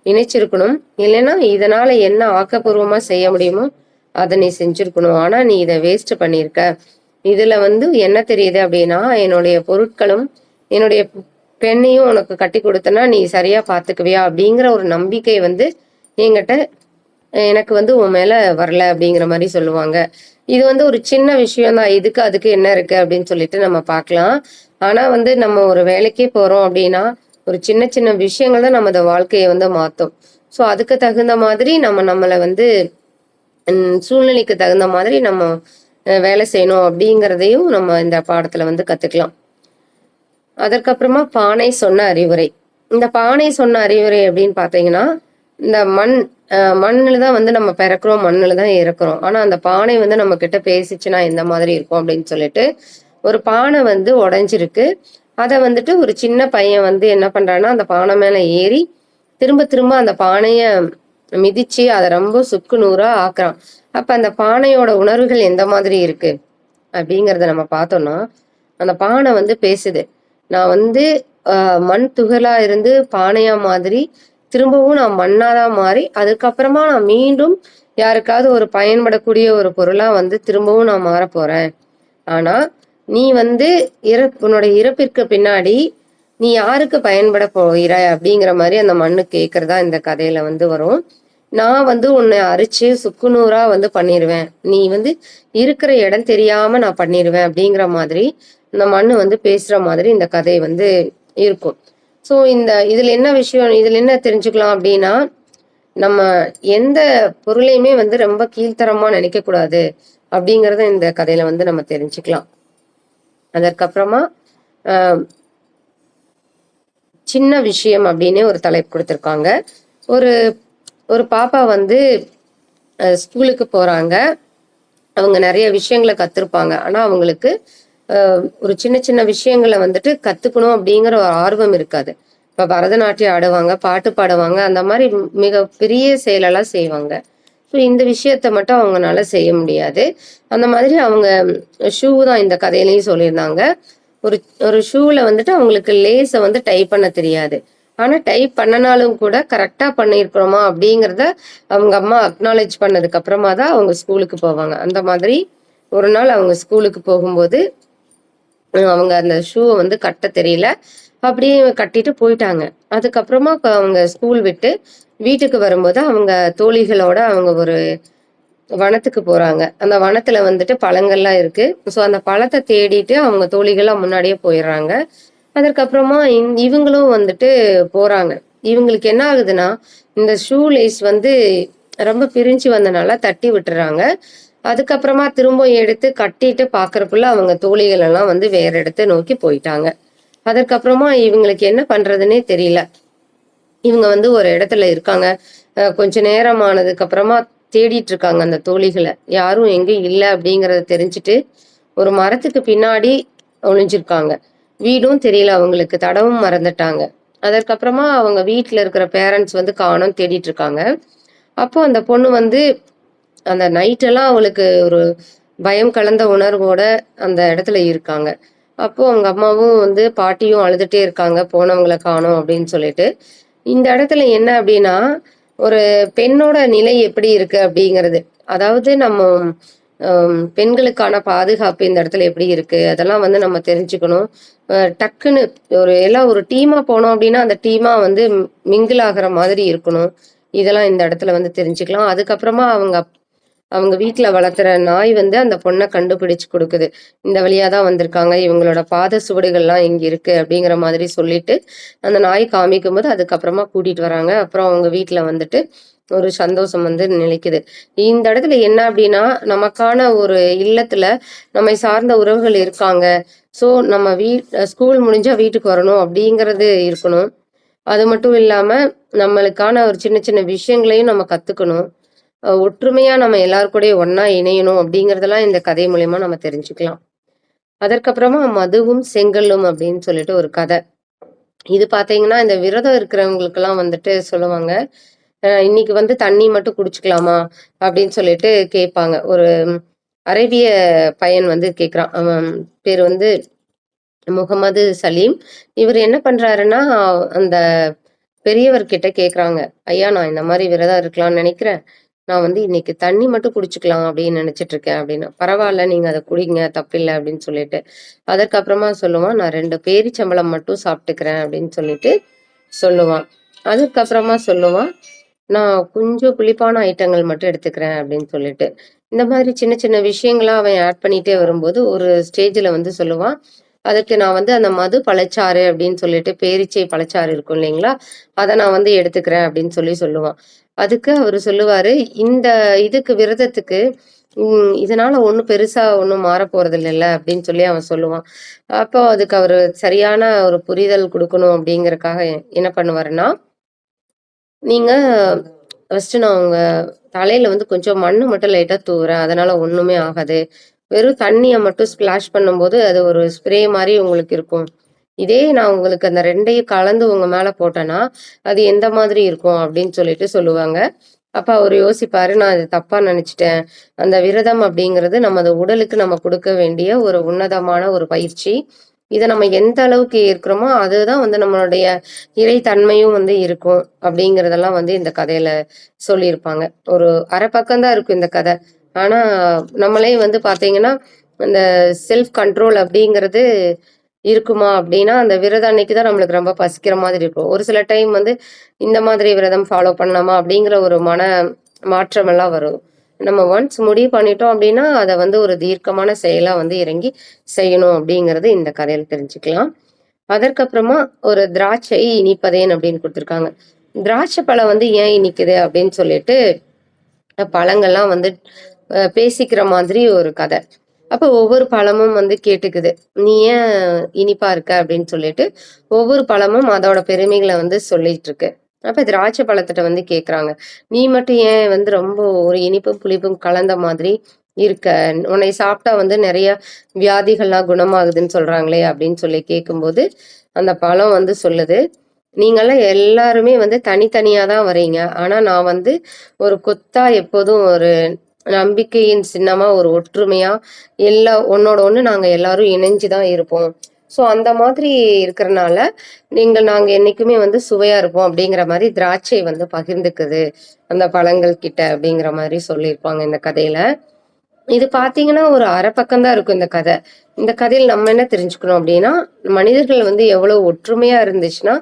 இணைச்சிருக்கணும். இல்லைன்னா இதனால என்ன ஆக்கப்பூர்வமா செய்ய முடியுமோ அத நீ செஞ்சிருக்கணும். ஆனா நீ இத வேஸ்ட் பண்ணியிருக்க. இதுல வந்து என்ன தெரியுது அப்படின்னா, என்னுடைய பொருட்களும், என்னுடைய பெண்ணையும் உனக்கு கட்டிக் குடுத்தேன்னா, நீ சரியா பார்த்துக்குவியா? அப்படிங்கிற ஒரு நம்பிக்கை வந்து என்கிட்ட எனக்கு வந்து உன் மேல வரல அப்படிங்கிற மாரி சொல்லுவாங்க. இது வந்து ஒரு சின்ன விஷயம் தான். இதுக்கு அதுக்கு என்ன இருக்கு அப்படின்னு சொல்லிட்டு நம்ம பார்க்கலாம். ஆனா வந்து நம்ம ஒரு வேலைக்கே போறோம் அப்படின்னா, ஒரு சின்ன சின்ன விஷயங்கள் தான் நமது வாழ்க்கைய வந்து மாத்தும். ஸோ அதுக்கு தகுந்த மாதிரி நம்ம நம்மள வந்து சூழ்நிலைக்கு தகுந்த மாதிரி நம்ம வேலை செய்யணும் அப்படிங்கிறதையும் நம்ம இந்த பாடத்துல வந்து கத்துக்கலாம். அதற்கப்புறமா பானை சொன்ன அறிவுரை. இந்த பானை சொன்ன அறிவுரை அப்படின்னு பார்த்தீங்கன்னா, இந்த மண்ணுல தான் வந்து நம்ம பிறக்கிறோம், மண்ணுல தான் இறக்குறோம். ஆனா அந்த பானை வந்து நம்ம கிட்ட பேசிச்சுன்னா எந்த மாதிரி இருக்கும் அப்படின்னு சொல்லிட்டு, ஒரு பானை வந்து உடைஞ்சிருக்கு. அத வந்துட்டு ஒரு சின்ன பையன் வந்து என்ன பண்றான்னா, அந்த பானை மேல ஏறி திரும்ப திரும்ப அந்த பானைய மிதிச்சு அத ரொம்ப சுக்கு நூறா ஆக்குறான். அப்ப அந்த பானையோட உணர்வுகள் எந்த மாதிரி இருக்கு? அப்படிங்கிறத நம்ம பார்த்தோம்னா, அந்த பானை வந்து பேசுது. நான் வந்து மண் துகளா இருந்து பானையா மாதிரி, திரும்பவும் நான் மண்ணா தான் மாறி, அதுக்கப்புறமா நான் மீண்டும் யாருக்காவது ஒரு பயன்படக்கூடிய ஒரு பொருளா வந்து திரும்பவும் நான் மாறப்போறேன். ஆனா, நீ வந்து உன்னோட இறப்பிற்கு பின்னாடி, நீ யாருக்கு பயன்பட போகிறாய்? அப்படிங்கிற மாரி அந்த மண்ணு கேட்கிறதா இந்த கதையில வந்து வரும். நான் வந்து உன்னை அரிச்சு சுக்குநூறா வந்து பண்ணிருவேன். நீ வந்து இருக்கிற இடம் தெரியாம நான் பண்ணிருவேன் அப்படிங்கிற மாதிரி, இந்த மண்ணு வந்து பேசுற மாதிரி இந்த கதை வந்து இருக்கும். ஸோ இதுல என்ன விஷயம், இதுல என்ன தெரிஞ்சுக்கலாம் அப்படின்னா, நம்ம எந்த பொருளையுமே வந்து ரொம்ப கீழ்த்தரமா நினைக்கக்கூடாது அப்படிங்கிறத இந்த கதையில வந்து நம்ம தெரிஞ்சுக்கலாம். அதற்கப்புறமா அ சின்ன விஷயம் அப்படின்னே ஒரு தலைப்பு குடுத்திருக்காங்க. ஒரு ஒரு பாப்பா வந்து ஸ்கூலுக்கு போறாங்க. அவங்க நெறைய விஷயங்கள கத்திருப்பாங்க. ஆனா அவங்களுக்கு ஒரு சின்ன சின்ன விஷயங்கள வந்துட்டு கத்துக்கணும் அப்படிங்கிற ஒரு ஆர்வம் இருக்காது. இப்ப பரதநாட்டியம் ஆடுவாங்க, பாட்டு பாடுவாங்க. அந்த மாரி மிக பெரிய செயலெல்லாம் செய்வாங்க. ஸோ இந்த விஷயத்த மட்டும் அவங்கனால செய்ய முடியாது. அந்த மாதிரி அவங்க ஷூ தான் இந்த கதையிலயும் சொல்லியிருந்தாங்க. ஒரு ஒரு ஷூல வந்துட்டு அவங்களுக்கு லேஸ வந்து டைப் பண்ண தெரியாது. ஆனா டைப் பண்ணனாலும் கூட கரெக்ட்டா பண்ணியிருக்கிறோமா அப்படிங்கிறத அவங்க அம்மா அக்னாலெட்ஜ் பண்ணதுக்கு அப்புறமா தான் அவங்க ஸ்கூலுக்கு போவாங்க. அந்த மாதிரி ஒரு நாள் அவங்க ஸ்கூலுக்கு போகும்போது அவங்க அந்த ஷூவ வந்து கட்ட தெரியல. அப்படியே கட்டிட்டு போயிட்டாங்க. அதுக்கப்புறமா அவங்க ஸ்கூல் விட்டு வீட்டுக்கு வரும்போது அவங்க தோழிகளோட அவங்க ஒரு வனத்துக்கு போறாங்க. அந்த வனத்துல வந்துட்டு பழங்கள்லாம் இருக்கு. ஸோ அந்த பழத்த தேடிட்டு அவங்க தோழிகள்லாம் முன்னாடியே போயிர்றாங்க. அதற்கப்புறமா இவங்களும் வந்துட்டு போறாங்க. இவங்களுக்கு என்ன ஆகுதுன்னா, இந்த ஷூ லேஸ் வந்து ரொம்ப பிரிஞ்சு வந்தனால தட்டி விட்டுர்றாங்க. அதுக்கப்புறமா திரும்ப எடுத்து கட்டிட்டு பார்க்கறக்குள்ள அவங்க தோழிகள் எல்லாம் வந்து வேற இடத்த நோக்கி போயிட்டாங்க. அதற்கப்புறமா இவங்களுக்கு என்ன பண்றதுன்னே தெரியல. இவங்க வந்து ஒரு இடத்துல இருக்காங்க. கொஞ்ச நேரம் ஆனதுக்கு அப்புறமா தேடிட்டு இருக்காங்க அந்த தோழிகள. யாரும் எங்கேயும் இல்ல அப்படிங்கிறத தெரிஞ்சுட்டு, ஒரு மரத்துக்கு பின்னாடி ஒளிஞ்சிருக்காங்க. வீடும் தெரியல அவங்களுக்கு. தடவும் மறந்துட்டாங்க. அதற்கப்புறமா அவங்க வீட்ல இருக்கிற பேரண்ட்ஸ் வந்து காணோம் தேடிட்டு இருக்காங்க. அப்போ அந்த பொண்ணு வந்து அந்த நைட் எல்லாம் அவளுக்கு ஒரு பயம் கலந்த உணர்வோட அந்த இடத்துல இருக்காங்க. அப்போ அவங்க அம்மாவும் வந்து பாட்டியும் அழுதுட்டே இருக்காங்க. போனவங்கள காணோம் அப்படின்னு சொல்லிட்டு. இந்த இடத்துல என்ன அப்படின்னா, ஒரு பெண்ணோட நிலை எப்படி இருக்கு அப்படிங்கிறது. அதாவது நம்ம பெண்களுக்கான பாதுகாப்பு இந்த இடத்துல எப்படி இருக்கு? அதெல்லாம் வந்து நம்ம தெரிஞ்சுக்கணும். டக்குன்னு எல்லாம் ஒரு டீமா போனோம் அப்படின்னா, அந்த டீமா வந்து மிங்கிள் ஆகுற மாதிரி இருக்கணும். இதெல்லாம் இந்த இடத்துல வந்து தெரிஞ்சுக்கலாம். அதுக்கப்புறமா அவங்க அவங்க வீட்ல வளர்த்துற நாய் வந்து அந்த பொண்ண கண்டுபிடிச்சு குடுக்குது. இந்த வழியா தான் வந்திருக்காங்க. இவங்களோட பாத சுவடுகள்லாம் இங்க இருக்கு அப்படிங்கிற மாதிரி சொல்லிட்டு, அந்த நாய் காமிக்கும்போது அதுக்கப்புறமா கூட்டிட்டு வராங்க. அப்புறம் அவங்க வீட்ல வந்துட்டு ஒரு சந்தோஷம் வந்து நிலைக்குது. இந்த இடத்துல என்ன அப்படின்னா, நமக்கான ஒரு இல்லத்துல நம்மை சார்ந்த உறவுகள் இருக்காங்க. ஸோ நம்ம ஸ்கூல் முடிஞ்சா வீட்டுக்கு வரணும் அப்படிங்கிறது இருக்கணும். அது மட்டும் இல்லாம, நம்மளுக்கான ஒரு சின்ன சின்ன விஷயங்களையும் நம்ம கத்துக்கணும். ஒற்றுமையா நம்ம எல்லார் கூடயும் ஒண்ணா இணையணும் அப்படிங்கிறதெல்லாம் இந்த கதை மூலியமா நம்ம தெரிஞ்சுக்கலாம். அதற்கப்புறமா மதுவும் செங்கல்லும் அப்படின்னு சொல்லிட்டு ஒரு கதை. இது பார்த்தீங்கன்னா, இந்த விரதம் இருக்கிறவங்களுக்கெல்லாம் வந்துட்டு சொல்லுவாங்க. இன்னைக்கு வந்து தண்ணி மட்டும் குடிச்சுக்கலாமா? அப்படின்னு சொல்லிட்டு கேட்பாங்க. ஒரு அரேபிய பையன் வந்து கேட்குறான். அவன் பேரு வந்து முகமது சலீம். இவர் என்ன பண்றாருன்னா, அந்த பெரியவர்கிட்ட கேட்குறாங்க. ஐயா, நான் இந்த மாரி விரதம் இருக்கலாம்னு நினைக்கிறேன். நான் வந்து இன்னைக்கு தண்ணி மட்டும் குடிச்சுக்கலாம் அப்படின்னு நினைச்சிட்டு இருக்கேன் அப்படின்னா. பரவாயில்ல, நீங்க அத குடிங்க, தப்பில்ல அப்படின்னு சொல்லிட்டு. அதற்கப்புறமா சொல்லுவான், நான் 2 பேரிச்சம்பழம் மட்டும் சாப்பிட்டுக்கிறேன் அப்படின்னு சொல்லிட்டு சொல்லுவான். அதுக்கப்புறமா சொல்லுவான், நான் கொஞ்சம் புளிப்பான ஐட்டங்கள் மட்டும் எடுத்துக்கிறேன் அப்படின்னு சொல்லிட்டு. இந்த மாதிரி சின்ன சின்ன விஷயங்களா அவன் ஆட் பண்ணிட்டே வரும்போது ஒரு ஸ்டேஜ்ல வந்து சொல்லுவான், அதுக்கு நான் வந்து அந்த மது பழச்சாறு அப்படின்னு சொல்லிட்டு பேரீச்சை பழச்சாறு இருக்கும் இல்லைங்களா? அத நான் வந்து எடுத்துக்கிறேன் அப்படின்னு சொல்லுவான். அதுக்கு அவரு சொல்லுவாரு, இந்த இதுக்கு விரதத்துக்கு இதனால ஒண்ணும் பெருசா ஒண்ணும் மாறப் போறதில்லல்ல அப்படின்னு சொல்லி அவன் சொல்லுவான். அப்போ அதுக்கு அவரு சரியான ஒரு புரிதல் குடுக்கணும் அப்படிங்கிறக்காக என்ன பண்ணுவாருன்னா, நீங்க ஃபர்ஸ்ட்டு நான் உங்க தலையில வந்து கொஞ்சம் மண்ணு மட்டும் லைட்டா தூவுறேன். அதனால ஒண்ணுமே ஆகாது. வெறும் தண்ணிய மட்டும் ஸ்பிளாஷ் பண்ணும்போது, அது ஒரு ஸ்ப்ரே மாரி உங்களுக்கு இருக்கும். இதே நான் உங்களுக்கு அந்த 2யும் கலந்து உங்க மேல போட்டேன்னா, அது எந்த மாதிரி இருக்கும் அப்படின்னு சொல்லிட்டு சொல்லுவாங்க. அப்ப அவரு யோசிப்பாரு, நான் இது தப்பா நெனச்சுட்டேன். அந்த விரதம் அப்படிங்கிறது நமது உடலுக்கு நம்ம குடுக்க வேண்டிய ஒரு உன்னதமான ஒரு பயிற்சி. இத நம்ம எந்த அளவுக்கு ஏற்கிறோமோ, அதுதான் வந்து நம்மளுடைய இறை தன்மையும் வந்து இருக்கும். அப்படிங்கிறதெல்லாம் வந்து இந்த கதையில சொல்லியிருப்பாங்க. ஒரு 1/2 பக்கம் தான் இருக்கும் இந்த கதை. ஆனா, நம்மளே வந்து பார்த்தீங்கன்னா, அந்த செல்ஃப் கண்ட்ரோல் அப்படிங்கிறது இருக்குமா அப்படின்னா, அந்த விரதம் அன்னைக்கு தான் நம்மளுக்கு ரொம்ப பசிக்கிற மாதிரி இருக்கும். ஒரு சில டைம் வந்து இந்த மாதிரி விரதம் ஃபாலோ பண்ணலாமா அப்படிங்கிற ஒரு மாற்றம் எல்லாம் வரும். நம்ம ஒன்ஸ் முடிவு பண்ணிட்டோம் அப்படின்னா, அத வந்து ஒரு தீர்க்கமான செயலா வந்து இறங்கி செய்யணும் அப்படிங்கிறது இந்த கதையில தெரிஞ்சுக்கலாம். அதற்கப்புறமா ஒரு திராட்சை இனிப்பதேன் அப்படின்னு குடுத்துருக்காங்க. திராட்சை பழம் வந்து ஏன் இனிக்குது அப்படின்னு சொல்லிட்டு, பழங்கள்லாம் வந்து பேசிக்கிற மாதிரி ஒரு கதை. அப்ப ஒவ்வொரு பழமும் வந்து கேட்டுக்குது. "நீ ஏன் இனிப்பா இருக்க?" அப்படின்னு சொல்லிட்டு, ஒவ்வொரு பழமும் அதோட பெருமைகள வந்து சொல்லிட்டு இருக்கு. அப்ப திராட்சை பழத்திட்ட வந்து கேட்குறாங்க. "நீ மட்டும் ஏன் வந்து ரொம்ப ஒரு இனிப்பும், புளிப்பும் கலந்த மாதிரி இருக்க? உன்னை சாப்பிட்டா வந்து நெறைய வியாதிகள்லாம் குணமாகுதுன்னு சொல்றாங்களே!" அப்படின்னு சொல்லி கேட்கும்போது, அந்த பழம் வந்து சொல்லுது, "நீங்கலாம் எல்லாருமே வந்து தனித்தனியா தான் வரீங்க. ஆனா நான் வந்து ஒரு கொத்தா எப்போதும் ஒரு நம்பிக்கையின் சின்னமா ஒரு ஒற்றுமையா ஒண்ணோட ஒண்ணு நாங்க எல்லாரும் இணைஞ்சு தான் இருப்போம். ஸோ அந்த மாதிரி இருக்கிறனால, நாங்க என்னைக்குமே வந்து சுவையா இருப்போம்." அப்படிங்கிற மாரி திராட்சை வந்து பகிர்ந்துக்குது, அந்த பழங்கள் கிட்ட அப்படிங்கிற மாரி சொல்லியிருப்பாங்க இந்த கதையில. இது பார்த்தீங்கன்னா, ஒரு அரை பக்கம் தான் இருக்கும் இந்த கதை. இந்த கதையில நம்ம என்ன தெரிஞ்சுக்கணும் அப்டின்னா, மனிதர்கள் வந்து எவ்வளவு ஒற்றுமையா இருந்துச்சுன்னா,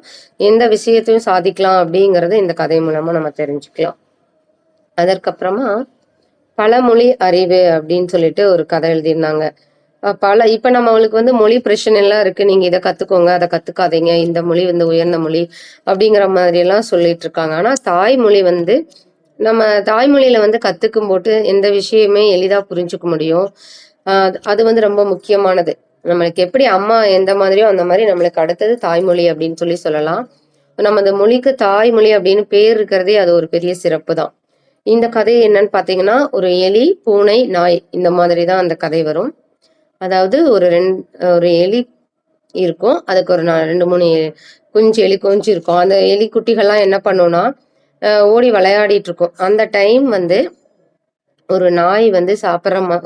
எந்த விஷயத்தையும் சாதிக்கலாம் அப்டிங்கிறத இந்த கதை மூலமா நம்ம தெரிஞ்சுக்கலாம். அதற்கப்புறமா பலமொழி அறிவு அப்டின்னு சொல்லிட்டு ஒரு கதை எழுதியிருந்தாங்க. இப்ப நம்மளுக்கு வந்து மொழி பிரச்சனைலாம் இருக்கு. நீங்க இத கத்துக்கோங்க, அத கத்துக்காதீங்க. இந்த மொழி வந்து உயர்ந்த மொழி அப்டிங்கிற மாதிரியெல்லாம் சொல்லிட்டு இருக்காங்க. ஆனா தாய்மொழி வந்து நம்ம தாய்மொழியில வந்து கத்துக்கும்போது எந்த விஷயமே எளிதா புரிஞ்சுக்க முடியும். அது வந்து ரொம்ப முக்கியமானது. நம்மளுக்கு எப்படி அம்மா எந்த மாதிரியோ அந்த மாரி நம்மளுக்கு அடுத்தது தாய்மொழி அப்படின்னு சொல்லலாம். நம்ம அந்த மொழிக்கு தாய்மொழி அப்படின்னு பேர் இருக்கிறதே அது ஒரு பெரிய சிறப்பு தான். இந்த கதை என்னன்னு பார்த்தீங்கன்னா, ஒரு எலி, பூனை, நாய் இந்த மாதிரி தான் அந்த கதை வரும். அதாவது ஒரு எலி இருக்கும். அதுக்கு ஒரு 2, 3 எலி குஞ்சு இருக்கும். அந்த எலி குட்டிகள்லாம் என்ன பண்ணும்னா, ஓடி விளையாடிட்டு இருக்கும். அந்த டைம் வந்து ஒரு நாய் வந்து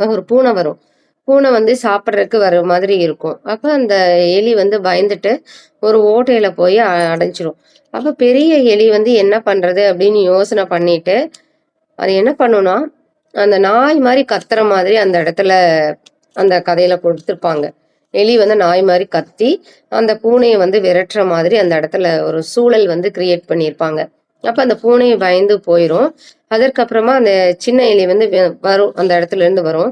ஒரு பூனை வரும். பூனை வந்து சாப்பிட்றதுக்கு வர மாதிரி இருக்கும். அப்ப அந்த எலி வந்து பயந்துட்டு ஒரு ஓட்டையில போய் அடைஞ்சிரும். அப்ப பெரிய எலி வந்து என்ன பண்றது அப்படின்னு யோசனை பண்ணிட்டு, அது என்ன பண்ணும்னா, அந்த நாய் மாரி கத்துற மாதிரி அந்த இடத்துல அந்த கதையில கொடுத்திருப்பாங்க. எலி வந்து நாய் மாரி கத்தி, அந்த பூனைய வந்து விரட்டுற மாதிரி அந்த இடத்துல ஒரு சூழல் வந்து கிரியேட் பண்ணியிருப்பாங்க. அப்ப அந்த பூனை பயந்து போயிரும். அதற்கப்புறமா அந்த சின்ன எலி வந்து வரும். அந்த இடத்துல இருந்து வரும்.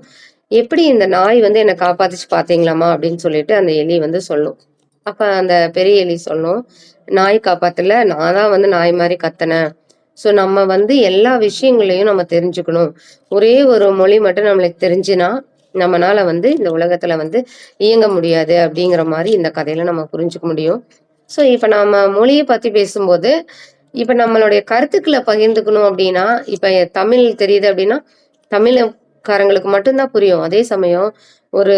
"எப்படி இந்த நாய் வந்து என்ன காப்பாத்துச்சு பார்த்தீங்களாம்மா?" அப்படின்னு சொல்லிட்டு அந்த எலி வந்து சொல்லும். அப்ப அந்த பெரிய எலி சொல்லும், "நாய் காப்பாத்தல. நான் தான் வந்து நாய் மாரி கத்துனேன். ஸோ நம்ம வந்து எல்லா விஷயங்களையும் நம்ம தெரிஞ்சுக்கணும். ஒரே ஒரு மொழி மட்டும் நம்மளுக்கு தெரிஞ்சுனா, நம்மனால வந்து இந்த உலகத்துல வந்து இயங்க முடியாது." அப்படிங்கிற மாரி இந்த கதையில நம்ம புரிஞ்சுக்க முடியும். ஸோ இப்ப நம்ம மொழிய பத்தி பேசும்போது, இப்ப நம்மளுடைய கருத்துக்கள பகிர்ந்துக்கணும் அப்படின்னா, இப்ப தமிழ் தெரியுது அப்படின்னா, தமிழ்காரங்களுக்கு மட்டும் தான் புரியும். அதே சமயம் ஒரு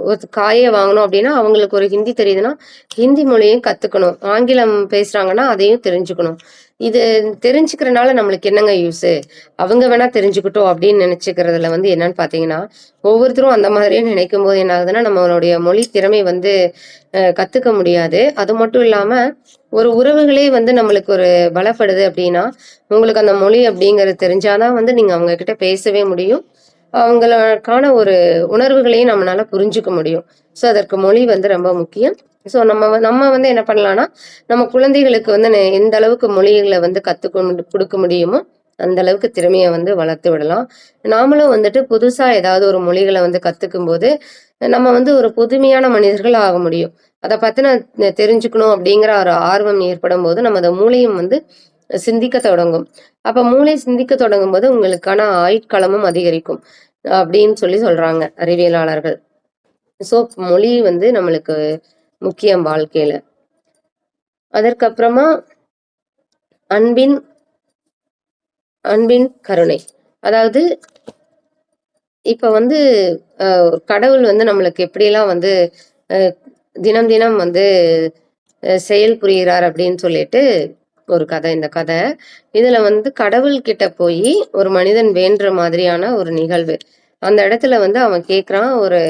ஒரு காயே வாங்கணும் அப்படின்னா, அவங்களுக்கு ஒரு ஹிந்தி தெரியுதுன்னா, ஹிந்தி மொழியும் கத்துக்கணும். ஆங்கிலம் பேசுறாங்கன்னா, அதையும் தெரிஞ்சுக்கணும். இது தெரிஞ்சுக்கிறனால நம்மளுக்கு என்னங்க யூஸு? அவங்க வேணா தெரிஞ்சுக்கட்டும் அப்படின்னு நினைச்சுக்கிறதுல வந்து என்னன்னு பார்த்தீங்கன்னா, ஒவ்வொருத்தரும் அந்த மாதிரியே நினைக்கும்போது என்ன ஆகுதுன்னா, நம்மளுடைய மொழி திறமை வந்து கத்துக்க முடியாது. அது மட்டும் இல்லாம, ஒரு உறவுகளே வந்து நம்மளுக்கு ஒரு பலப்படுது அப்படின்னா, உங்களுக்கு அந்த மொழி அப்படிங்கிறது தெரிஞ்சா தான் வந்து நீங்க அவங்க கிட்ட பேசவே முடியும். அவங்களுக்கான ஒரு உணர்வுகளையும் நம்மளால புரிஞ்சுக்க முடியும். ஸோ, அதற்கு மொழி வந்து ரொம்ப முக்கியம். ஸோ, நம்ம வந்து என்ன பண்ணலாம்னா, நம்ம குழந்தைகளுக்கு வந்து எந்த அளவுக்கு மொழிகள வந்து குடுக்க முடியுமோ, அந்த அளவுக்கு திறமைய வந்து வளர்த்து விடலாம். நாமளும் வந்துட்டு புதுசா ஏதாவது ஒரு மொழிகள வந்து கத்துக்கும்போது, நம்ம வந்து ஒரு புதுமையான மனிதர்கள் ஆக முடியும். அத பத்தின தெரிஞ்சுக்கணும் அப்படிங்கிற ஒரு ஆர்வம் ஏற்படும்போது, நமது மூளையும் வந்து சிந்திக்க தொடங்கும். அப்ப மூளை சிந்திக்க தொடங்கும்போது உங்களுக்கான ஆயுட்காலமும் அதிகரிக்கும். அப்படின்னு சொல்றாங்க அறிவியலாளர்கள். ஸோ மொழி வந்து நம்மளுக்கு முக்கியம் வாழ்க்கையில. அதற்கப்புறமா அன்பின் அன்பின் கருணை. அதாவது இப்ப வந்து கடவுள் வந்து நம்மளுக்கு எப்படியெல்லாம் வந்து அ தினம் தினம் வந்து செயல் புரிகிறார் அப்படின்னு சொல்லிட்டு ஒரு கதை இந்த கதை. இதுல வந்து கடவுள் கிட்ட போயி ஒரு மனிதன் வேண்டுற மாதிரியான ஒரு நிகழ்வு. அந்த இடத்துல வந்து அவன் கேட்கிறான், ஒரு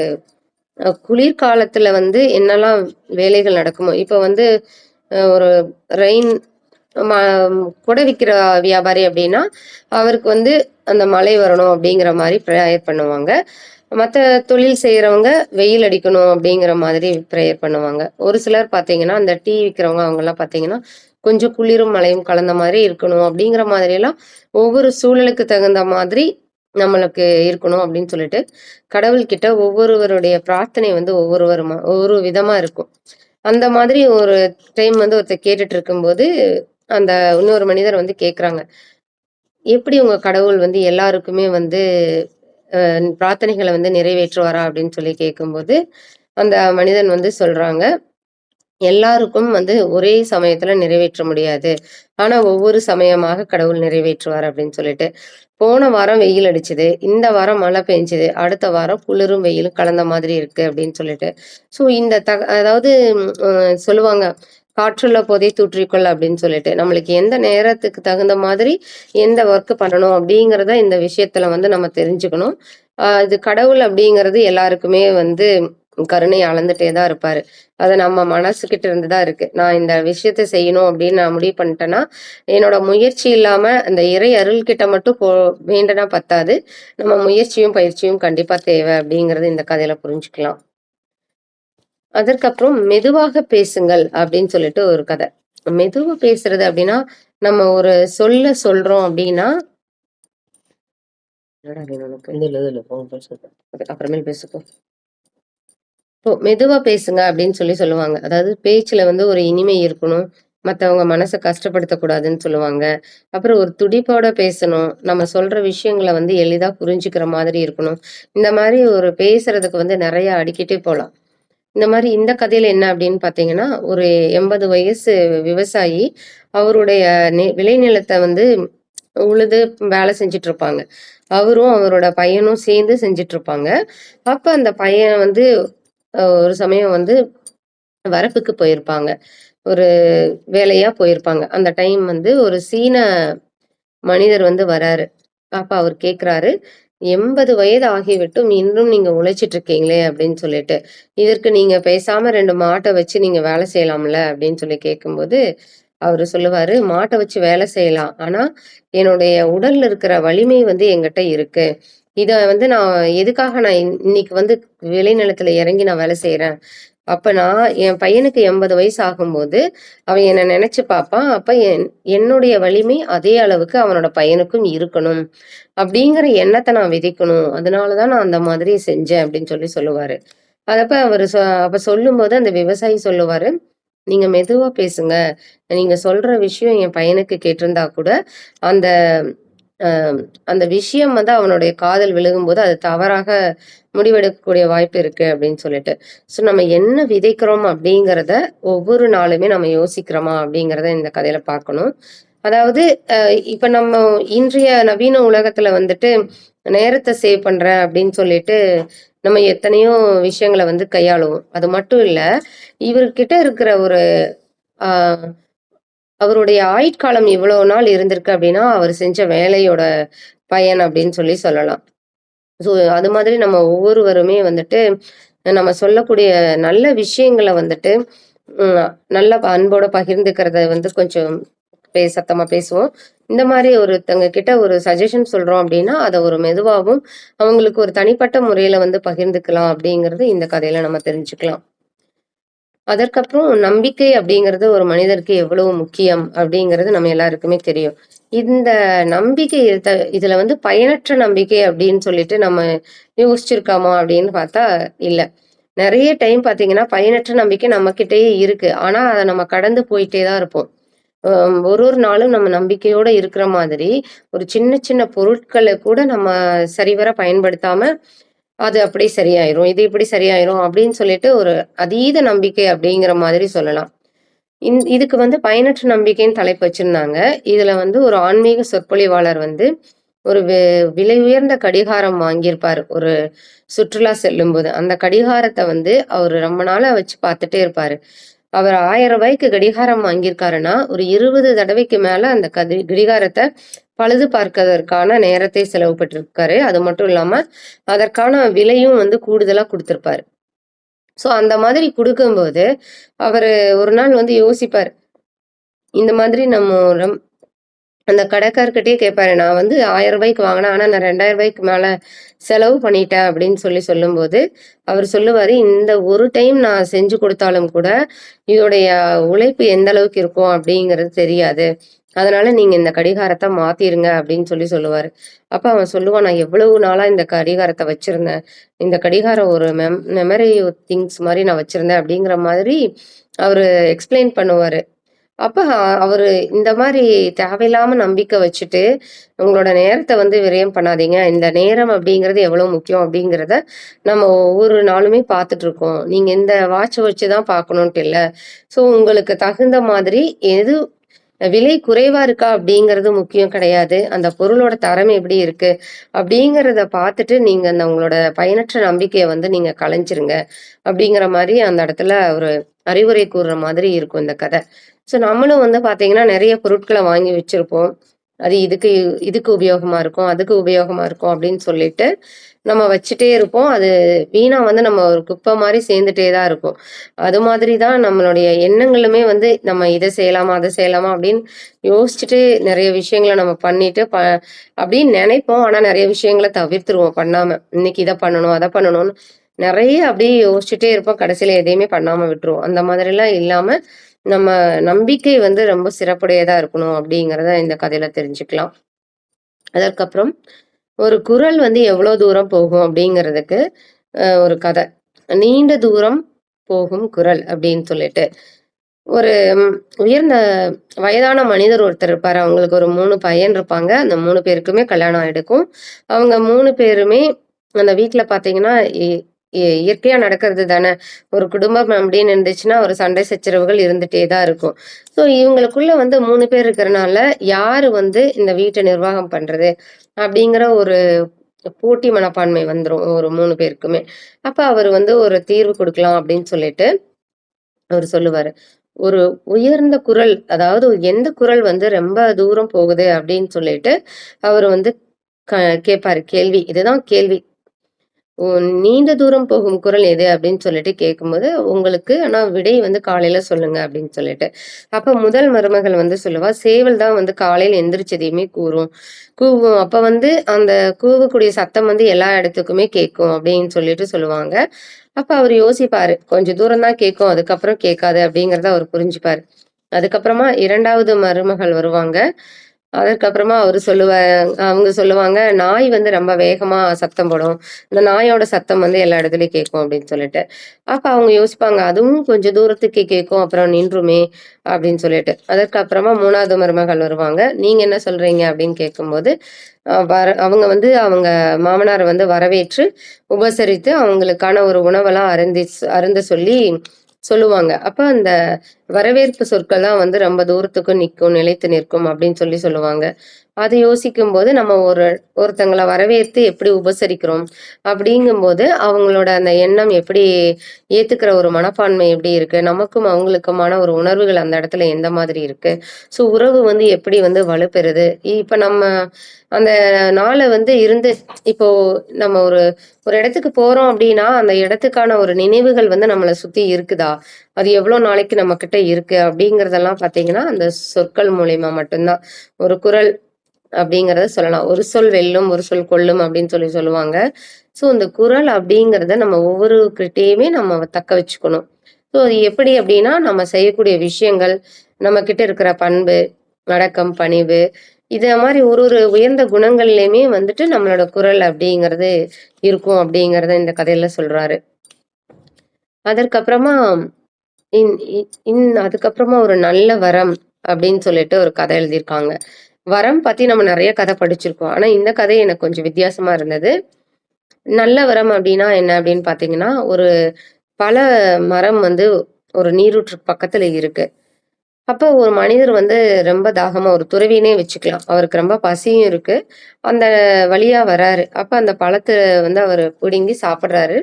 குளிர்காலத்துல வந்து என்னெல்லாம் வேலைகள் நடக்குமோ, இப்ப வந்து ஒரு ரெயின் ம குடை விக்கிற வியாபாரி அப்படின்னா, அவருக்கு வந்து அந்த மழை வரணும் அப்படிங்கிற மாரி ப்ரேயர் பண்ணுவாங்க. மத்த தொழில் செய்றவங்க வெயில் அடிக்கணும் அப்படிங்கிற மாதிரி ப்ரேயர் பண்ணுவாங்க. ஒரு சிலர் பார்த்தீங்கன்னா, அந்த டீ விக்கிறவங்க அவங்கலாம் பார்த்தீங்கன்னா, கொஞ்சம் குளிரும் மழையும் கலந்த மாரி இருக்கணும் அப்படிங்கிற மாதிரியெல்லாம் ஒவ்வொரு சூழலுக்கு தகுந்த மாதிரி நம்மளுக்கு இருக்கணும் அப்படின்னு சொல்லிட்டு, கடவுள்கிட்ட ஒவ்வொருவருடைய பிரார்த்தனை வந்து ஒவ்வொரு விதமா இருக்கும். அந்த மாதிரி ஒரு டைம் வந்து ஒருத்தர் கேட்டுட்டு இருக்கும்போது, அந்த இன்னொரு மனிதர் வந்து கேட்குறாங்க. "எப்படி உங்க கடவுள் வந்து எல்லாருக்குமே வந்து பிரார்த்தனைகள வந்து நிறைவேற்றுவாரா?" அப்படின்னு சொல்லி கேட்கும்போது, அந்த மனிதன் வந்து சொல்றாங்க, "எல்லாருக்கும் வந்து ஒரே சமயத்துல நிறைவேற்ற முடியாது. ஆனா ஒவ்வொரு சமயமாக கடவுள் நிறைவேற்றுவார்." அப்படின்னு சொல்லிட்டு. போன வாரம் வெயில் அடிச்சது. இந்த வாரம் மழை பெஞ்சது. அடுத்த வாரம் குளிரும், வெயிலும் கலந்த மாதிரி இருக்கு அப்படின்னு சொல்லிட்டு. ஸோ இந்த அதாவது சொல்லுவாங்க, "காற்றுள்ள போதே தூற்றிக்கொள்" அப்படின்னு சொல்லிட்டு. நம்மளுக்கு எந்த நேரத்துக்கு தகுந்த மாதிரி எந்த ஒர்க் பண்ணணும் அப்படிங்கிறத இந்த விஷயத்துல வந்து நம்ம தெரிஞ்சுக்கணும். இது கடவுள் அப்படிங்கிறது எல்லாருக்குமே வந்து கருணை அளந்துட்டே தான் இருப்பாரு. அது நம்ம மனசுகிட்ட இருந்து தான் இருக்கு. நான் இந்த விஷயத்த செய்யணும் அப்படின்னு நான் முடிவு பண்ணிட்டேன்னா, என்னோட முயற்சி இல்லாம அந்த இறை அருள் கிட்ட மட்டும் வேண்டுனா பத்தாது. நம்ம முயற்சியும், பயிற்சியும் கண்டிப்பா தேவை அப்படிங்கிறது இந்த கதையில புரிஞ்சுக்கலாம். அதற்கப்புறம் மெதுவாக பேசுங்கள் அப்படின்னு சொல்லிட்டு ஒரு கதை. மெதுவா பேசுறது அப்படின்னா, நம்ம ஒரு சொல்றோம் அப்படின்னா என்னடா வேணும் உனக்கு? இல்ல போங்க பேசுங்க. அப்புறமேல் பேசிப்போம். இப்போ மெதுவா பேசுங்க அப்படின்னு சொல்லுவாங்க. அதாவது பேச்சுல வந்து ஒரு இனிமை இருக்கணும். மத்தவங்க மனச கஷ்டப்படுத்தக்கூடாதுன்னு சொல்லுவாங்க. அப்புறம் ஒரு துடிப்போட பேசணும். நம்ம சொல்ற விஷயங்கள வந்து எளிதா புரிஞ்சுக்கிற மாதிரி இருக்கணும். இந்த மாரி ஒரு பேசுறதுக்கு வந்து நெறைய அடுக்கிட்டே போலாம். இந்த மாரி இந்த கதையில என்ன அப்படின்னு பார்த்தீங்கன்னா, ஒரு 80 வயசு விவசாயி அவருடைய விளைநிலத்த வந்து உழுது வேலை செஞ்சுட்டு இருப்பாங்க. அவரும் அவரோட பையனும் சேர்ந்து செஞ்சுட்டு இருப்பாங்க. அப்ப அந்த பையன் வந்து ஒரு சமயம் வந்து வரப்புக்கு போயிருப்பாங்க. ஒரு வேலையா போயிருப்பாங்க. அந்த டைம் வந்து ஒரு சீன மனிதர் வந்து வராரு. அப்ப அவர் கேட்கிறாரு, "80 வயது ஆகிவிட்டும் இன்னும் நீங்க உழைச்சிட்டு இருக்கீங்களே!" அப்படின்னு சொல்லிட்டு. "இதற்கு நீங்க பேசாம 2 மாட்ட வச்சு நீங்க வேலை செய்யலாம்ல?" அப்படின்னு சொல்லி கேட்கும்போது, அவரு சொல்லுவாரு, "மாட்ட வச்சு வேலை செய்யலாம். ஆனா, என்னுடைய உடல்ல இருக்கிற வலிமை வந்து என்கிட்ட இருக்கு. இத வந்து நான் எதுக்காக நான் இன்னைக்கு வந்து விளைநிலத்துல இறங்கி நான் வேலை செய்றேன். அப்ப நான் என் பையனுக்கு 80 வயசு ஆகும்போது, அவன் என்ன நெனச்சு பாப்பான். அப்ப என்னுடைய வலிமை அதே அளவுக்கு அவனோட பையனுக்கும் இருக்கணும். அப்படிங்கிற எண்ணத்த நான் விதைக்கணும். அதனால தான் நான் அந்த மாதிரி செஞ்சேன் அப்படின்னு சொல்லுவாரு. அதப்ப அவரு அப்ப சொல்லும்போது அந்த விவசாயி சொல்லுவாரு, "நீங்க மெதுவா பேசுங்க. நீங்க சொல்ற விஷயம் என் பையனுக்கு கேட்டிருந்தா கூட, அந்த அ அந்த விஷயம் வந்து அவனுடைய காதில் விழுகும்போது, அது தவறாக முடிவெடுக்கக்கூடிய வாய்ப்பு இருக்கு அப்படின்னு சொல்லிட்டு. ஸோ நம்ம என்ன விதைக்கிறோம் அப்படிங்கிறத ஒவ்வொரு நாளுமே நம்ம யோசிக்கிறோமா அப்படிங்கிறத இந்த கதையில பார்க்கணும். அதாவது அ இப்ப நம்ம இன்றைய நவீன உலகத்துல வந்துட்டு நேரத்த சேவ் பண்றேன் அப்படின்னு சொல்லிட்டு, நம்ம எத்தனையோ விஷயங்கள வந்து கையாளுவோம். அது மட்டும் இல்ல, இவர்கிட்ட இருக்கிற ஒரு ஆ அவருடைய ஆயுட்காலம் இவ்வளவு நாள் இருந்திருக்கு அப்படின்னா, அவர் செஞ்ச வேலையோட பயன் அப்படின்னு சொல்லலாம். ஸோ, அது மாதிரி நம்ம ஒவ்வொருவருமே வந்துட்டு, நம்ம சொல்லக்கூடிய நல்ல விஷயங்கள வந்துட்டு, ம் நல்ல அன்போட பகிர்ந்துக்கிறத வந்து கொஞ்சம் சத்தமா பேசுவோம். இந்த மாரி ஒருத்தங்க கிட்ட ஒரு சஜஷன் சொல்றோம் அப்டின்னா, அத ஒரு மெதுவாவும், அவங்களுக்கு ஒரு தனிப்பட்ட முறையில வந்து பகிர்ந்துக்கலாம் அப்டிங்கிறது இந்த கதையில நம்ம தெரிஞ்சுக்கலாம். அதற்கப்புறம் நம்பிக்கை அப்படிங்கிறது ஒரு மனிதருக்கு எவ்வளவு முக்கியம் அப்படிங்கிறது நம்ம எல்லாருக்குமே தெரியும். இந்த நம்பிக்கை இதுல வந்து பயனற்ற நம்பிக்கை அப்படின்னு சொல்லிட்டு நம்ம யோசிச்சிருக்கோமா அப்படின்னு பார்த்தா இல்ல. நெறைய டைம் பார்த்தீங்கன்னா, பயனற்ற நம்பிக்கை நம்மகிட்டயே இருக்கு. ஆனா, அத நம்ம கடந்து போயிட்டே தான் இருப்போம். ஒரு ஒரு நாளும் நம்ம நம்பிக்கையோட இருக்கிற மாதிரி, ஒரு சின்ன சின்ன பொருட்கள கூட நம்ம சரிவர பயன்படுத்தாம அது அப்படியே சரியாயிரும். இது இப்படி சரியாயிரும் அப்படின்னு சொல்லிட்டு ஒரு அதீத நம்பிக்கை அப்படிங்கிற மாதிரி சொல்லலாம். இதுக்கு வந்து பயனற்ற நம்பிக்கைன்னு தலைப்பு வச்சிருந்தாங்க. இதுல வந்து ஒரு ஆன்மீக சொற்பொழிவாளர் வந்து ஒரு விலை உயர்ந்த கடிகாரம் வாங்கியிருப்பாரு. ஒரு சுற்றுலா செல்லும்போது. அந்த கடிகாரத்த வந்து அவரு ரொம்ப நாளா வச்சு பார்த்துட்டே இருப்பாரு. அவர் ரூ. 1000க்கு கடிகாரம் வாங்கியிருக்காருன்னா, ஒரு 20 தடவைக்கு மேல அந்த கடிகாரத்த பழுது பார்க்கதற்கான நேரத்தை செலவு பட்டிருக்காரு. அது மட்டும் இல்லாம, அதற்கான விலையும் வந்து கூடுதலா குடுத்திருப்பாரு. ஸோ அந்த மாதிரி குடுக்கும்போது, அவரு ஒரு நாள் வந்து யோசிப்பாரு. இந்த மாதிரி நம்ம அந்த கடைக்காரர்கிட்டயே கேட்பாரு. நான் வந்து ரூ. 1000க்கு வாங்குனேன். ஆனா நான் ரூ. 2000க்கு மேல செலவு பண்ணிட்டேன் அப்படின்னு சொல்லும்போது, அவரு சொல்லுவாரு, "இந்த ஒரு டைம் நான் செஞ்சு குடுத்தாலும் கூட, இதோடைய உழைப்பு எந்த அளவுக்கு இருக்கும் அப்படிங்கிறது தெரியாது. அதனால நீங்க இந்த கடிகாரத்த மாத்திருங்க" அப்படின்னு சொல்லுவாரு. அப்ப அவன் சொல்லுவான், "நான் எவ்வளவு நாளா இந்த கடிகாரத்த வச்சிருந்தேன். இந்த கடிகாரம் ஒரு மெமரி திங்ஸ் மாரி நான் வச்சிருந்தேன்" அப்படிங்கிற மாதிரி அவரு எக்ஸ்பிளைன் பண்ணுவாரு. அப்ப அவரு இந்த மாரி தேவையில்லாம நம்பிக்கை வச்சுட்டு, உங்களோட நேரத்த வந்து விரயம் பண்ணாதீங்க. இந்த நேரம் அப்படிங்கிறது எவ்வளவு முக்கியம் அப்படிங்கிறத நம்ம ஒவ்வொரு நாளுமே பார்த்துட்டுருக்கோம். நீங்க இந்த வாட்ச் வச்சு தான் பார்க்கணுன்ட்டு இல்ல. ஸோ உங்களுக்கு தகுந்த மாதிரி எது விலை குறைவா இருக்கா அப்படிங்கிறது முக்கியம் கிடையாது. அந்த பொருளோட தரம் எப்படி இருக்கு அப்படிங்கிறத பார்த்துட்டு நீங்க அந்த உங்களோட பயனற்ற நம்பிக்கைய வந்து நீங்க களைஞ்சிருங்க. அப்படிங்கிற மாரி அந்த இடத்துல ஒரு அறிவுரை கூறுற மாதிரி இருக்கும் இந்த கதை. ஸோ நம்மளும் வந்து பார்த்தீங்கன்னா, நெறைய பொருட்கள வாங்கி வச்சிருப்போம். அது இதுக்கு இதுக்கு உபயோகமா இருக்கும், அதுக்கு உபயோகமா இருக்கும் அப்படின்னு சொல்லிட்டு நம்ம வச்சுட்டே இருப்போம். அது வீணா வந்து நம்ம ஒரு குப்பை மாரி சேர்ந்துட்டே தான் இருக்கும். அது மாதிரி தான் நம்மளுடைய எண்ணங்களுமே வந்து நம்ம இத செய்யலாமா, அத செய்யலாமா அப்படின்னு யோசிச்சுட்டு நெறைய விஷயங்கள நம்ம பண்ணிட்டு அப்படின்னு நெனைப்போம். ஆனா நெறைய விஷயங்கள தவிர்த்துருவோம் பண்ணாம. இன்னைக்கு இத பண்ணணும், அத பண்ணணும்னு நெறைய அப்படியே யோசிச்சுட்டே இருப்போம். கடைசியில எதையுமே பண்ணாம விட்டுருவோம். அந்த மாதிரிலாம் இல்லாம நம்ம நம்பிக்கை வந்து ரொம்ப சிறப்புடையதா இருக்கணும் அப்படிங்கிறத இந்த கதையில தெரிஞ்சுக்கலாம். அதற்கப்புறம் ஒரு குரல் வந்து எவ்வளோ தூரம் போகும் அப்படிங்கிறதுக்கு ஒரு கதை. நீண்ட தூரம் போகும் குரல் அப்படின்னு சொல்லிட்டு. ஒரு உயர்ந்த வயதான மனிதர் ஒருத்தர் இருப்பாரு. அவங்களுக்கு ஒரு 3 பையன் இருப்பாங்க. அந்த 3 பேருக்குமே கல்யாணம் ஆயிடுக்கும். அவங்க 3 பேருமே அந்த வீட்ல பார்த்தீங்கன்னா, இ இ இயற்கையா நடக்கிறது தானே. ஒரு குடும்பம் அப்படின்னு இருந்துச்சுன்னா, ஒரு சண்டை சச்சரவுகள் இருந்துட்டே தான் இருக்கும். ஸோ இவங்களுக்குள்ள வந்து 3 பேர் இருக்கிறனால, யாரு வந்து இந்த வீட்ட நிர்வாகம் பண்றது? அப்படிங்கிற ஒரு போட்டி மனப்பான்மை வந்துரும் ஒரு 3 பேருக்குமே. அப்ப அவரு வந்து ஒரு தீர்வு குடுக்கலாம் அப்படின்னு சொல்லிட்டு அவரு சொல்லுவாரு. ஒரு உயர்ந்த குரல், அதாவது எந்த குரல் வந்து ரொம்ப தூரம் போகுது அப்படின்னு சொல்லிட்டு, அவரு வந்து க கேட்பாரு கேள்வி. இதுதான் கேள்வி. நீண்ட தூரம் போகும் குரல் எது அப்படின்னு சொல்லிட்டு கேட்கும்போது, உங்களுக்கு ஆனா விடை வந்து காலையில சொல்லுங்க அப்படின்னு சொல்லிட்டு. அப்ப முதல் மருமகள் வந்து சொல்லுவா, சேவல் தான் வந்து காலையில எந்திரிச்சதையுமே கூவும். அப்ப வந்து அந்த கூவக்கூடிய சத்தம் வந்து எல்லா இடத்துக்குமே கேட்கும் அப்படின்னு சொல்லிட்டு சொல்லுவாங்க. அப்ப அவரு யோசிப்பாரு. கொஞ்சம் தூரம் தான் கேட்கும். அதுக்கப்புறம் கேட்காது அப்படிங்கிறத அவரு புரிஞ்சுப்பாரு. அதுக்கப்புறமா 2வது மருமகள் வருவாங்க. அதற்கப்புறமா அவங்க சொல்லுவாங்க, நாய் வந்து ரொம்ப வேகமா சத்தம் போடும். இந்த நாயோட சத்தம் வந்து எல்லா இடத்துலயும் கேட்கும் அப்படின்னு சொல்லிட்டு. அப்ப அவங்க யோசிப்பாங்க, அதுவும் கொஞ்சம் தூரத்துக்கு கேட்கும், அப்புறம் நின்றுமே அப்படின்னு சொல்லிட்டு. அதற்கப்புறமா 3வது மருமகள் வருவாங்க. நீங்க என்ன சொல்றீங்க அப்படின்னு கேட்கும்போது, அவங்க வந்து அவங்க மாமனார வந்து வரவேற்று, உபசரித்து அவங்களுக்கான ஒரு உணவெல்லாம் அருந்த சொல்லி சொல்லுவாங்க. அப்ப அந்த வரவேற்பு சொற்கள் தான் வந்து ரொம்ப தூரத்துக்கு நிக்கும், நிலைத்து நிற்கும் அப்படின்னு சொல்லுவாங்க. அத யோசிக்கும்போது நம்ம ஒருத்தங்கள வரவேற்று எப்படி உபசரிக்கிறோம் அப்படிங்கும்போது, அவங்களோட அந்த எண்ணம் எப்படி ஏத்துக்கிற ஒரு மனப்பான்மை எப்படி இருக்கு? நமக்கும் அவங்களுக்குமான ஒரு உணர்வுகள் அந்த இடத்துல எந்த மாதிரி இருக்கு? ஸோ உறவு வந்து எப்படி வந்து வலுப்பெறுது? இப்ப நம்ம அந்த நாள வந்து இப்போ நம்ம ஒரு ஒரு இடத்துக்கு போறோம் அப்படின்னா, அந்த இடத்துக்கான ஒரு நினைவுகள் வந்து நம்மள சுத்தி இருக்குதா? அது எவ்வளோ நாளைக்கு நம்மகிட்ட இருக்கு? அப்படிங்கிறதெல்லாம் பார்த்தீங்கன்னா, அந்த சொற்கள் மூலியமா மட்டும் தான். ஒரு குறள் அப்படிங்கிறத சொல்லலாம். "ஒரு சொல் வெல்லும், ஒரு சொல் கொல்லும்" அப்படின்னு சொல்லுவாங்க. ஸோ இந்த குறள் அப்படிங்கிறத நம்ம ஒவ்வொருகிட்டயுமே நம்ம தக்க வச்சுக்கணும். ஸோ அது எப்படி அப்படின்னா, நம்ம செய்யக்கூடிய விஷயங்கள், நம்மகிட்ட இருக்கிற பண்பு, அடக்கம், பணிவு இத மாரி ஒரு ஒரு உயர்ந்த குணங்கள்லயுமே வந்துட்டு நம்மளோட குரல் அப்படிங்கிறது இருக்கும் அப்படிங்கிறத இந்த கதையில சொல்றாரு. அதற்கப்புறமா இன் இ இன் அதுக்கப்புறமா ஒரு நல்ல வரம் அப்படின்னு சொல்லிட்டு ஒரு கதை எழுதியிருக்காங்க. வரம் பத்தி நம்ம நெறைய கதை படிச்சிருக்கோம். ஆனா இந்த கதை எனக்கு கொஞ்சம் வித்தியாசமா இருந்தது. நல்ல வரம் அப்படின்னா என்ன அப்படின்னு பார்த்தீங்கன்னா, ஒரு பல மரம் வந்து ஒரு நீரூற்றுக்கு பக்கத்துல இருக்கு. அப்ப ஒரு மனிதர் வந்து ரொம்ப தாகமா ஒரு துறவினே வச்சுக்கலாம். அவருக்கு ரொம்ப பசியும் இருக்கு. அந்த வழியா வராரு. அப்ப அந்த பழத்த வந்து அவரு பிடுங்கி சாப்பிடுறாரு.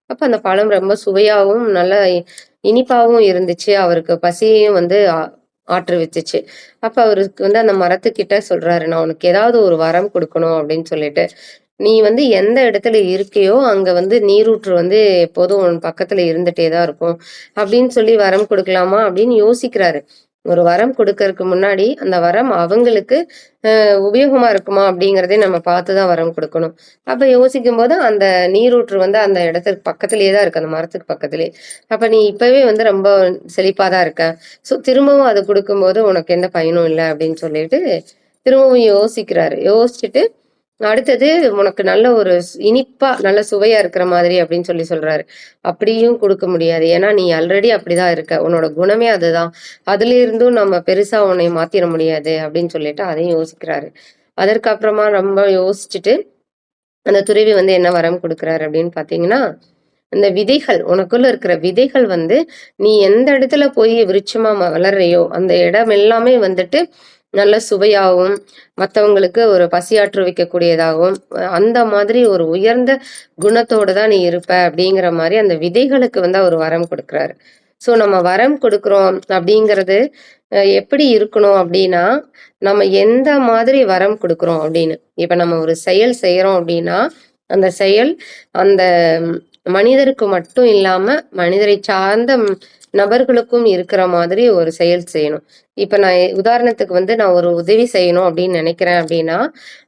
அப்ப அந்த பழம் ரொம்ப சுவையாவும், நல்ல இனிப்பாவும் இருந்துச்சு. அவருக்கு பசியையும் வந்து ஆற்றுவிச்சுச்சு. அப்ப அவருக்கு வந்து அந்த மரத்துக்கிட்ட சொல்றாரு, "நான் உனக்கு ஏதாவது ஒரு வரம் குடுக்கணும்" அப்படின்னு சொல்லிட்டு. "நீ வந்து எந்த இடத்துல இருக்கியோ, அங்க வந்து நீரூற்று வந்து எப்போதும் உன் பக்கத்துல இருந்துட்டே தான் இருக்கும்." அப்படின்னு சொல்லி வரம் குடுக்கலாமா அப்படின்னு யோசிக்கிறாரு. ஒரு வரம் குடுக்கறதுக்கு முன்னாடி, அந்த வரம் அவங்களுக்கு உபயோகமா இருக்குமா அப்படிங்கிறதையும் நம்ம பார்த்து தான் வரம் குடுக்கணும். அப்ப யோசிக்கும்போது அந்த நீரூற்று வந்து அந்த இடத்துக்கு பக்கத்திலேயே தான் இருக்கு. அந்த மரத்துக்கு பக்கத்திலேயே. அப்ப நீ இப்பவே வந்து ரொம்ப செழிப்பா தான் இருக்க. ஸோ திரும்பவும் அத குடுக்கும்போது உனக்கு எந்த பயனும் இல்ல அப்படின்னு சொல்லிட்டு, திரும்பவும் யோசிக்கிறாரு. யோசிச்சுட்டு அடுத்தது உனக்கு நல்ல ஒரு இனிப்பா, நல்ல சுவையா இருக்கிற மாதிரி அப்படின்னு சொல்றாரு. அப்படியும் குடுக்க முடியாது. ஏன்னா, நீ ஆல்ரெடி அப்படிதான் இருக்க. உன்னோட குணமே அதுதான். அதிலிருந்தும் நம்ம பெருசா உன்னை மாத்திற முடியாது அப்படின்னு சொல்லிட்டு அதையும் யோசிக்கிறாரு. அதற்கு அப்புறமா ரொம்ப யோசிச்சுட்டு, அந்த துறவி வந்து என்ன வரம் குடுக்குறாரு அப்படின்னு பார்த்தீங்கன்னா, இந்த விதைகள் உனக்குள்ள இருக்கிற விதைகள் வந்து, நீ எந்த இடத்துல போய் விருட்சமா வளர்றியோ, அந்த இடம் எல்லாமே வந்துட்டு நல்ல சுவையாவும், மத்தவங்களுக்கு ஒரு பசியாற்ற வைக்கக்கூடியதாகவும், அந்த மாதிரி ஒரு உயர்ந்த குணத்தோட தான் நீ இருப்ப அப்படிங்கிற மாரி அந்த விதைகளுக்கு வந்து அவர் வரம் குடுக்குறாரு. ஸோ நம்ம வரம் கொடுக்குறோம் அப்படிங்கிறது எப்படி இருக்கணும் அப்படின்னா, நம்ம எந்த மாதிரி வரம் கொடுக்குறோம் அப்படின்னு. இப்ப நம்ம ஒரு செயல் செய்றோம் அப்படின்னா, அந்த செயல் அந்த மனிதருக்கு மட்டும் இல்லாம, மனிதரை சார்ந்த நபர்களுக்கும் இருக்கிற மாதிரி ஒரு செயல் செய்யணும். இப்ப நான் உதாரணத்துக்கு வந்து நான் ஒரு உதவி செய்யணும் அப்படின்னு நினைக்கிறேன் அப்படின்னா,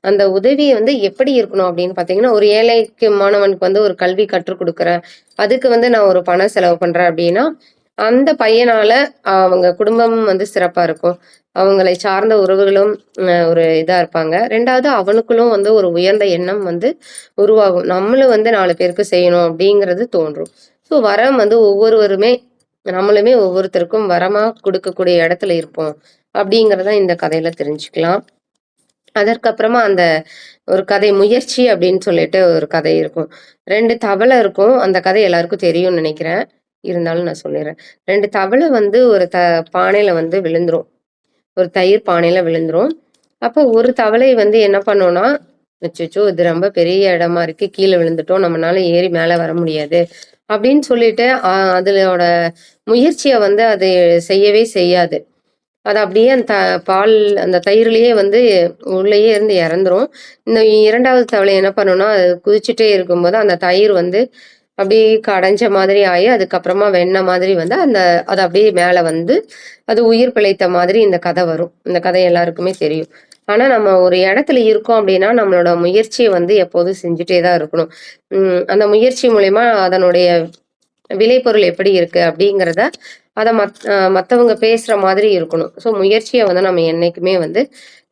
அந்த உதவி வந்து எப்படி இருக்கணும் அப்படின்னு பார்த்தீங்கன்னா, ஒரு ஏழைக்கு மாணவனுக்கு வந்து ஒரு கல்வி கற்றுக் குடுக்குறேன். அதுக்கு வந்து நான் ஒரு பணம் செலவு பண்றேன் அப்படின்னா, அந்த பையனால அவங்க குடும்பம் வந்து சிறப்பா இருக்கும். அவங்களை சார்ந்த உறவுகளும் ஒரு இதா இருப்பாங்க. 2வது அவனுக்குள்ளும் வந்து ஒரு உயர்ந்த எண்ணம் வந்து உருவாகும். நம்மளும் வந்து 4 பேருக்கு செய்யணும் அப்படிங்கிறது தோன்றும். ஸோ வரம் வந்து ஒவ்வொருவருமே நம்மளுமே ஒவ்வொருத்தருக்கும் வரமா குடுக்கக்கூடிய இடத்துல இருப்போம். அப்படிங்கிறத இந்த கதையில தெரிஞ்சுக்கலாம். அதற்கப்புறமா அந்த ஒரு கதை முயற்சி அப்படின்னு சொல்லிட்டு ஒரு கதை இருக்கும். 2 தவளை இருக்கும். அந்த கதை எல்லாருக்கும் தெரியும்னு நினைக்கிறேன். இருந்தாலும் நான் சொல்லிர்றேன். 2 தவளை வந்து ஒரு பானையில வந்து விழுந்துரும். ஒரு தயிர் பானையில விழுந்துரும். அப்போ ஒரு தவளை வந்து என்ன பண்ணும்னா, அச்சச்சோ! இது ரொம்ப பெரிய இடமா இருக்கு. கீழ விழுந்துட்டோம். நம்மனால ஏறி மேல வர முடியாது. அப்படின்னு சொல்லிட்டு அதோட முயற்சிய வந்து அது செய்யவே செய்யாது. அது அப்படியே அந்த பால் அந்த தயிர்லயே வந்து உள்ளயே இருந்து இறந்துரும். இந்த 2வது தவளை என்ன பண்ணும்னா, அது குதிச்சுட்டே இருக்கும்போது அந்த தயிர் வந்து அப்படியே கடைஞ்ச மாதிரி ஆயி, அதுக்கப்புறமா வெண்ணெய் மாதிரி வந்து அது அப்படியே மேல வந்து, அது உயிர் பிழைத்த மாதிரி இந்த கதை வரும். இந்த கதை எல்லாருக்குமே தெரியும். ஆனா நம்ம ஒரு இடத்துல இருக்கோம் அப்படின்னா, நம்மளோட முயற்சிய வந்து எப்போதும் செஞ்சுட்டே தான் இருக்கணும். அந்த முயற்சி மூலியமா அதனுடைய விளைபொருள் எப்படி இருக்கு அப்படிங்கிறத அத மத்தவங்க பேசுற மாதிரி இருக்கணும். ஸோ முயற்சிய வந்து நம்ம என்னைக்குமே வந்து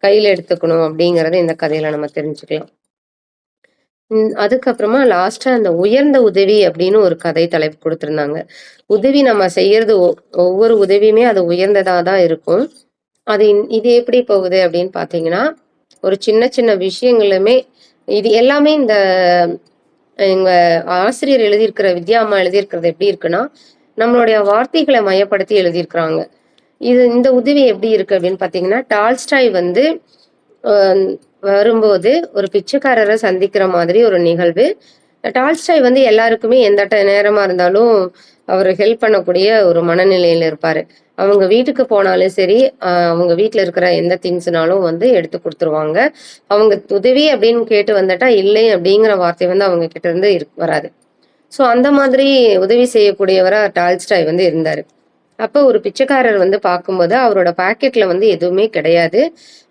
கையில எடுத்துக்கணும் அப்படிங்கிறத இந்த கதையில நம்ம தெரிஞ்சுக்கலாம். அதுக்கப்புறமா லாஸ்ட்டா அந்த உயர்ந்த உதவி அப்படின்னு ஒரு கதை தலைப்பு குடுத்திருந்தாங்க. உதவி நம்ம செய்யறது ஒவ்வொரு உதவியுமே அது உயர்ந்ததா தான் இருக்கும். இது எப்படி போகுது அப்படின்னு பார்த்தீங்கன்னா, ஒரு சின்ன சின்ன விஷயங்களுமே இது எல்லாமே இந்த எங்க ஆசிரியர் எழுதியிருக்கிற வித்யா அம்மா எழுதியிருக்கிறது எப்படி இருக்குன்னா, நம்மளுடைய வார்த்தைகள மையப்படுத்தி எழுதியிருக்கிறாங்க. இந்த உதவி எப்படி இருக்கு அப்படின்னு பார்த்தீங்கன்னா, டால்ஸ்டாய் வந்து அ வரும்போது ஒரு பிச்சைக்காரர சந்திக்கிற மாதிரி ஒரு நிகழ்வு. டால்ஸ்டாய் வந்து எல்லாருக்குமே எந்த நேரமா இருந்தாலும் அவரு ஹெல்ப் பண்ணக்கூடிய ஒரு மனநிலையில இருப்பாரு. அவங்க வீட்டுக்கு போனாலும் சரி, அவங்க வீட்ல இருக்கிற எந்த திங்ஸ்னாலும் வந்து எடுத்து குடுத்துருவாங்க. அவங்க உதவி அப்படின்னு கேட்டு வந்துட்டா, இல்லை அப்படிங்கிற வார்த்தை வந்து அவங்க கிட்ட இருந்து வராது. ஸோ அந்த மாதிரி உதவி செய்யக்கூடியவரா டால்ஸ்டாய் வந்து இருந்தாரு. அப்ப ஒரு பிச்சைக்காரர் வந்து பார்க்கும்போது, அவரோட பாக்கெட்ல வந்து எதுவுமே கிடையாது.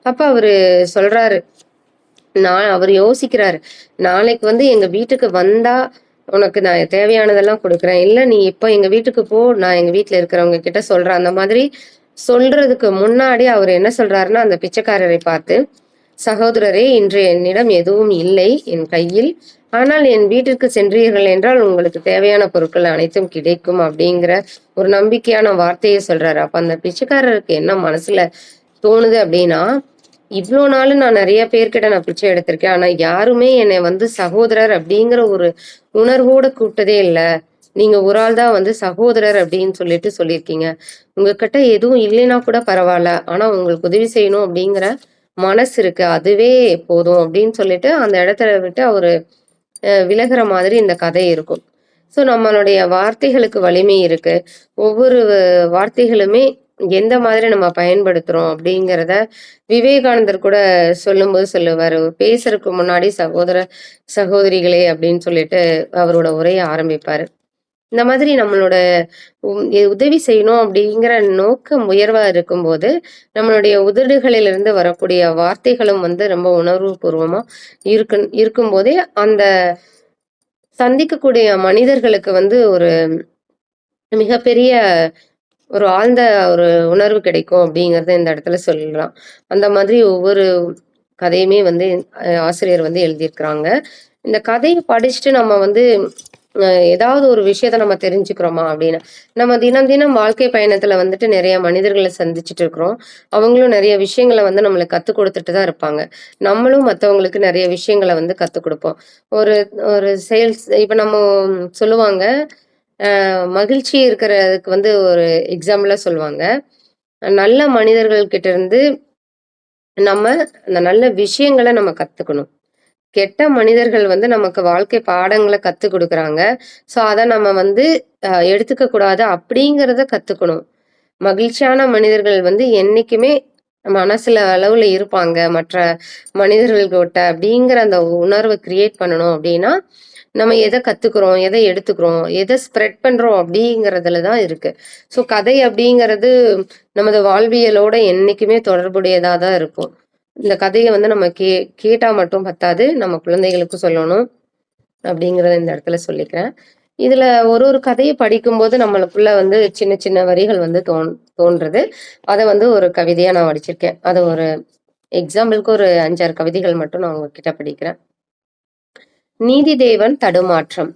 அப்ப அவரு சொல்றாரு, அவரு யோசிக்கிறாரு. நாளைக்கு வந்து எங்க வீட்டுக்கு வந்தா, உனக்கு நான் தேவையானதெல்லாம் குடுக்குறேன். இல்ல நீ இப்ப எங்க வீட்டுக்கு போ, நான் எங்க வீட்ல இருக்கிறவங்க கிட்ட சொல்றேன். அந்த மாதிரி சொல்றதுக்கு முன்னாடி அவரு என்ன சொல்றாருன்னா, அந்த பிச்சைக்காரரை பார்த்து, "சகோதரரே, இன்று என்னிடம் எதுவும் இல்லை என் கையில். ஆனால் என் வீட்டிற்கு சென்றீர்கள் என்றால் உங்களுக்கு தேவையான பொருட்கள் அனைத்தும் கிடைக்கும்." அப்படிங்கிற ஒரு நம்பிக்கையான வார்த்தைய சொல்றாரு. அப்ப அந்த பிச்சைக்காரருக்கு என்ன மனசுல தோணுது அப்படின்னா, இவ்ளோ நாளு நான் நெறைய பேர்கிட்ட நான் பிச்சை எடுத்திருக்கேன். ஆனா யாருமே என்னை வந்து சகோதரர் அப்படிங்கிற ஒரு உணர்வோட கூப்பிட்டதே இல்ல. நீங்க ஒரு ஆள் தான் வந்து சகோதரர் அப்படின்னு சொல்லிட்டு சொல்லியிருக்கீங்க. உங்ககிட்ட எதுவும் இல்லைன்னா கூட பரவால்ல. ஆனா உங்களுக்கு உதவி செய்யணும் அப்படிங்கிற மனசு இருக்கு. அதுவே போதும் அப்படின்னு சொல்லிட்டு அந்த இடத்த விட்டு அவரு விலகுற மாதிரி இந்த கதை இருக்கும். ஸோ நம்மளுடைய வார்த்தைகளுக்கு வலிமை இருக்கு. ஒவ்வொரு வார்த்தைகளுமே எந்த மாதிரி நம்ம பயன்படுத்துறோம் அப்படிங்கிறத விவேகானந்தர் கூட சொல்லும்போது சொல்லுவாரு. பேசுறதுக்கு முன்னாடி சகோதர, சகோதரிகளே அப்படின்னு சொல்லிட்டு அவரோட உரைய ஆரம்பிப்பாரு. இந்த மாதிரி நம்மளோட உதவி செய்யணும் அப்படிங்கிற நோக்கம் உயர்வா இருக்கும்போது, நம்மளுடைய உதடுகளிலிருந்து வரக்கூடிய வார்த்தைகளும் வந்து ரொம்ப உணர்வுபூர்வமா இருக்கும்போதே, அந்த சந்திக்கக்கூடிய மனிதர்களுக்கு வந்து ஒரு மிகப்பெரிய ஒரு ஆழ்ந்த ஒரு உணர்வு கிடைக்கும் அப்படிங்கிறத இந்த இடத்துல சொல்லலாம். அந்த மாதிரி ஒவ்வொரு கதையுமே வந்து ஆசிரியர் வந்து எழுதியிருக்கிறாங்க. இந்த கதைய படிச்சுட்டு நம்ம வந்து ஏதாவது ஒரு விஷயத்த நம்ம தெரிஞ்சுக்கிறோமா அப்படின்னு. நம்ம தினம் தினம் வாழ்க்கை பயணத்துல வந்துட்டு நிறைய மனிதர்கள சந்திச்சுட்டு இருக்கிறோம். அவங்களும் நிறைய விஷயங்கள வந்து நம்மளுக்கு கத்துக் குடுத்துட்டு தான் இருப்பாங்க. நம்மளும் மத்தவங்களுக்கு நிறைய விஷயங்கள வந்து கத்துக் குடுப்போம். ஒரு ஒரு இப்ப நம்ம சொல்லுவாங்க, மகிழ்ச்சி இருக்கிறதுக்கு வந்து ஒரு எக்ஸாம்பிளா சொல்லுவாங்க. நல்ல மனிதர்கள் கிட்ட இருந்து நம்ம அந்த நல்ல விஷயங்கள நம்ம கத்துக்கணும். கெட்ட மனிதர்கள் வந்து நமக்கு வாழ்க்கை பாடங்கள கத்துக் குடுக்குறாங்க. ஸோ, அத நம்ம வந்து எடுத்துக்க கூடாது அப்படிங்கிறத கத்துக்கணும். மகிழ்ச்சியான மனிதர்கள் வந்து என்னைக்குமே மனசுல அளவுல இருப்பாங்க. மற்ற மனிதர்கள்கிட்ட அப்படிங்கிற அந்த உணர்வ கிரியேட் பண்ணணும் அப்படின்னா, நம்ம எத கத்துக்கிறோம், எத எடுத்துக்கிறோம், எத ஸ்ப்ரெட் பண்றோம் அப்படிங்கிறதுல தான் இருக்கு. ஸோ, கதை அப்படிங்கிறது நமது வாழ்வியலோட என்னைக்குமே தொடர்புடையதா தான் இருக்கும். இந்த கதைய வந்து நம்ம கேட்டா மட்டும் பத்தாது. நம்ம குழந்தைகளுக்கும் சொல்லணும். அப்படிங்கிறத இந்த இடத்துல சொல்லிக்கிறேன். இதுல ஒரு கதைய படிக்கும்போது நம்மளுக்குள்ள வந்து சின்ன சின்ன வரிகள் வந்து தோன்றுது. அத வந்து ஒரு கவிதையா நான் வடிச்சிருக்கேன். அத ஒரு எக்ஸாம்பிளுக்கு ஒரு 5, 6 கவிதைகள் மட்டும் நான் உங்ககிட்ட படிக்கிறேன். நீதி தேவன் தடுமாற்றம்.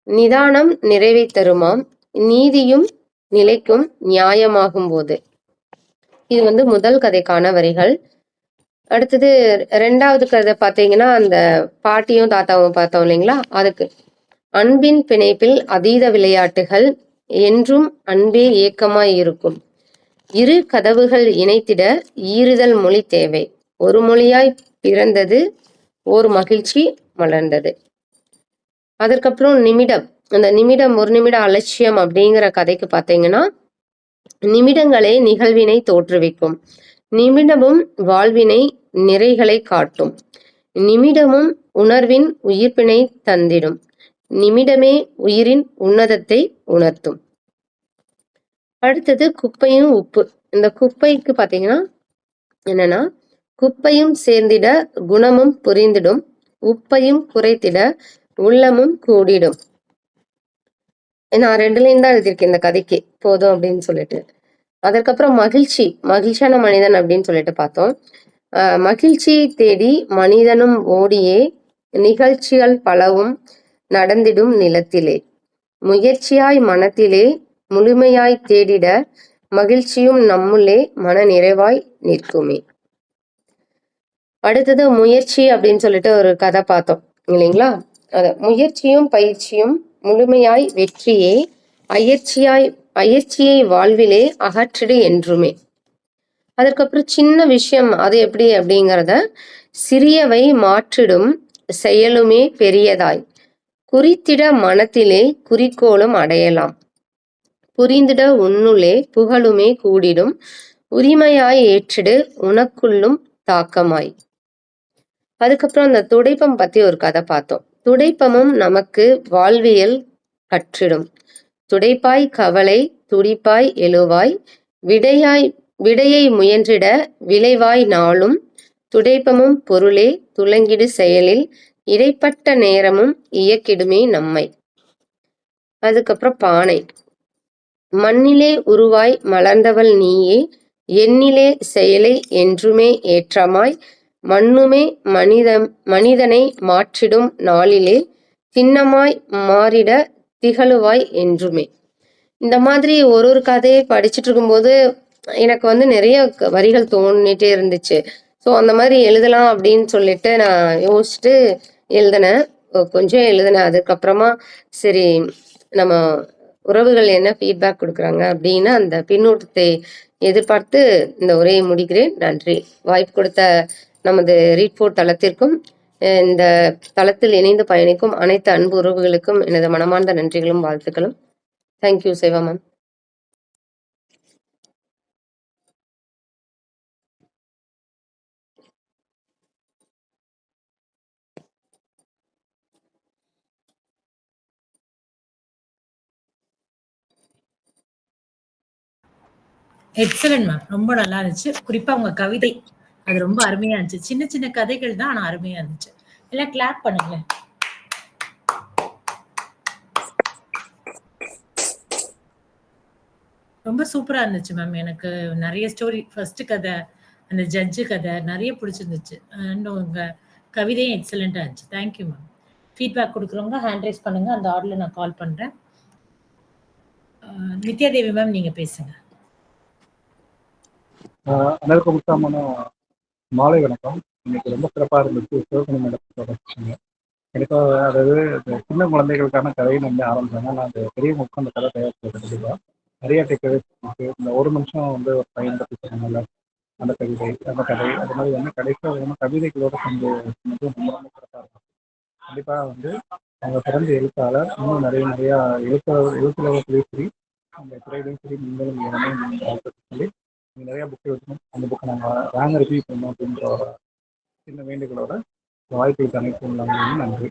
நிதானம் நிறைவைத் தருமாம். நீதியும் நிலைக்கும் நியாயமாகும்போது. இது வந்து முதல் கதைக்கான வரிகள். அடுத்தது 2வது கதை பார்த்தீங்கன்னா, அந்த பாட்டியும் தாத்தாவும் பார்த்தோம் இல்லைங்களா? அதுக்கு. அன்பின் பிணைப்பில் அதீத விளையாட்டுகள் என்றும் அன்பே ஏக்கமாய் இருக்கும். இரு கதவுகள் இணைத்திட ஈறுதல் மொழி தேவை. ஒரு மொழியாய் பிறந்தது ஓர் மகிழ்ச்சி மலர்ந்தது. அதற்கப்புறம் நிமிடம். அந்த நிமிடம் ஒரு நிமிட அலட்சியம் அப்படிங்கிற கதைக்கு பார்த்தீங்கன்னா, நிமிடங்களே நிகழ்வினை தோற்றுவிக்கும். நிமிடமும் வாழ்வினை நிறைகளை காட்டும். நிமிடமும் உணர்வின் உயிர்ப்பினை தந்திடும். நிமிடமே உயிரின் உன்னதத்தை உணர்த்தும். அடுத்தது குப்பையும் உப்பு. இந்த குப்பைக்கு பார்த்தீங்கன்னா என்னன்னா, குப்பையும் சேர்ந்திட குணமும் புரிந்திடும். உப்பையும் குறைத்திட உள்ளமும் கூடிடும். நான் 2 லைன் தான் எழுதியிருக்கேன் இந்த கதைக்கு போதும் அப்படின்னு சொல்லிட்டு. அதற்கப்புறம் மகிழ்ச்சியான மனிதன் அப்படின்னு சொல்லிட்டு பார்த்தோம். மகிழ்ச்சியை தேடி மனிதனும் ஓடியே நிகழ்ச்சிகள் பலவும் நடந்திடும் நிலத்திலே. முயற்சியாய் மனத்திலே முழுமையாய் தேடிட மகிழ்ச்சியும் நம்முள்ளே மன நிறைவாய் நிற்குமே. அடுத்தது முயற்சி அப்படின்னு சொல்லிட்டு ஒரு கதை பார்த்தோம் இல்லைங்களா? முயற்சியும் பயிற்சியும் முழுமையாய் வெற்றியே அயற்சியை வாழ்விலே அகற்றிடு என்றுமே. அதற்கப்புறம் சின்ன விஷயம் அது எப்படி அப்படிங்கிறத, சிறியவை மாற்றிடும் செயலுமே பெரியதாய் குறித்திட மனத்திலே குறிக்கோளும் அடையலாம். புரிந்திட உன்னுள்ளே புகழுமே கூடிடும். உரிமையாய் ஏற்றிடு உனக்குள்ளும் தாக்கமாய். அதுக்கப்புறம் அந்த துடைப்பம் பத்தி ஒரு கதை பார்த்தோம். துடைப்பமும் நமக்கு வாழ்வியல் கற்றிடும். துடைப்பாய் கவலை துடிப்பாய் எழுவாய் விடையை முயன்றிட விளைவாய் நாளும். துடைப்பமும் பொருளே துலங்கிடு செயலில் இடைப்பட்ட நேரமும் இயக்கிடுமே நம்மை. அதுக்கப்புறம் பானை. மண்ணிலே உருவாய் மலர்ந்தவள் நீயே எண்ணிலே செயலை என்றுமே ஏற்றமாய் மண்ணுமே மனிதனை மாற்றிடும் நாளிலே திண்ணமாய் மாறிட திகழுவாய் என்றுமே. இந்த மாதிரி ஒரு கதையை படிச்சுட்டு இருக்கும்போது எனக்கு வந்து நிறைய வரிகள் தோணிட்டே இருந்துச்சு. ஸோ அந்த மாதிரி எழுதலாம் அப்படின்னு சொல்லிட்டு நான் யோசிச்சுட்டு எழுதினேன். கொஞ்சம் எழுதினேன். அதுக்கப்புறமா சரி நம்ம உறவுகள் என்ன ஃபீட்பேக் கொடுக்குறாங்க அப்படின்னு அந்த பின்னூட்டத்தை எதிர்பார்த்து இந்த உரையை முடிக்கிறேன். நன்றி. வாய்ப்பு கொடுத்த நமது ரீட்4 தளத்திற்கும் இந்த தளத்தில் இணைந்து பயணிக்கும் அனைத்து அன்பு உறவுகளுக்கும் எனது மனமார்ந்த நன்றிகளும் வாழ்த்துக்களும். Thank you Seva ma'am. Excellent ma'am. ரொம்ப நல்லா இருந்துச்சு. குறிப்பா உங்க கவிதை அது ரொம்ப அருமையா இருந்துச்சு. சின்ன சின்ன கதைகள் தான், ஆனா அருமையா இருந்துச்சு. எல்லாம் கிளாப் பண்ணுங்களேன். ரொம்ப சூப்பரா இருந்துச்சு மேம். எனக்கு நிறைய ஸ்டோரி ஃபர்ஸ்ட் கதை, அந்த ஜட்ஜு கதை நிறைய பிடிச்சிருந்துச்சு. அண்ட் உங்க கவிதையும் எக்ஸலண்டா இருந்துச்சு. Thank you ma'am. ஃபீட்பேக் கொடுக்குறவங்க ஹேண்ட் ரைஸ் பண்ணுங்க. அந்த ஆர்டர்ல நான் கால் பண்றேன். நித்யா தேவி மேம் நீங்க பேசுங்க. அனைவருக்கும் உற்சாகமான மாலை வணக்கம். இன்னைக்கு ரொம்ப சிறப்பாக இருந்துச்சு. சிவகணி மேடத்தோட கண்டிப்பாக அதாவது இந்த சின்ன குழந்தைகளுக்கான கதைன்னு வந்து ஆரம்பிச்சாங்க. நான் அந்த பெரியவங்களுக்கு அந்த கதை தயாரிச்சு கண்டிப்பாக நிறைய டேக்அவேஸ் இருக்கு. இந்த ஒரு நிமிஷம் வந்து ஒரு பையன் பற்றி சொன்னாங்கல்ல, அந்த கவிதை அந்த கதை அது மாதிரி வந்து கடைசியாக கவிதைகளோட கொஞ்சம் ரொம்ப ரொம்ப சிறப்பாக இருக்கும். கண்டிப்பாக வந்து அவங்க சிறந்த எழுத்தாளர். இன்னும் நிறைய எழுத்துலகத்திலையும் சரி அந்த துறையிலையும் சரி நீங்களும் சொல்லி நீங்கள் நிறையா புக்கு இருக்கணும். அந்த புக்கை நாங்கள் வாங்க ரிவ்யூ பண்ணணும் அப்படின்ற ஒரு சின்ன வேண்டுகளோட வாய்ப்புகளுக்கு அனைத்தும் நன்றி.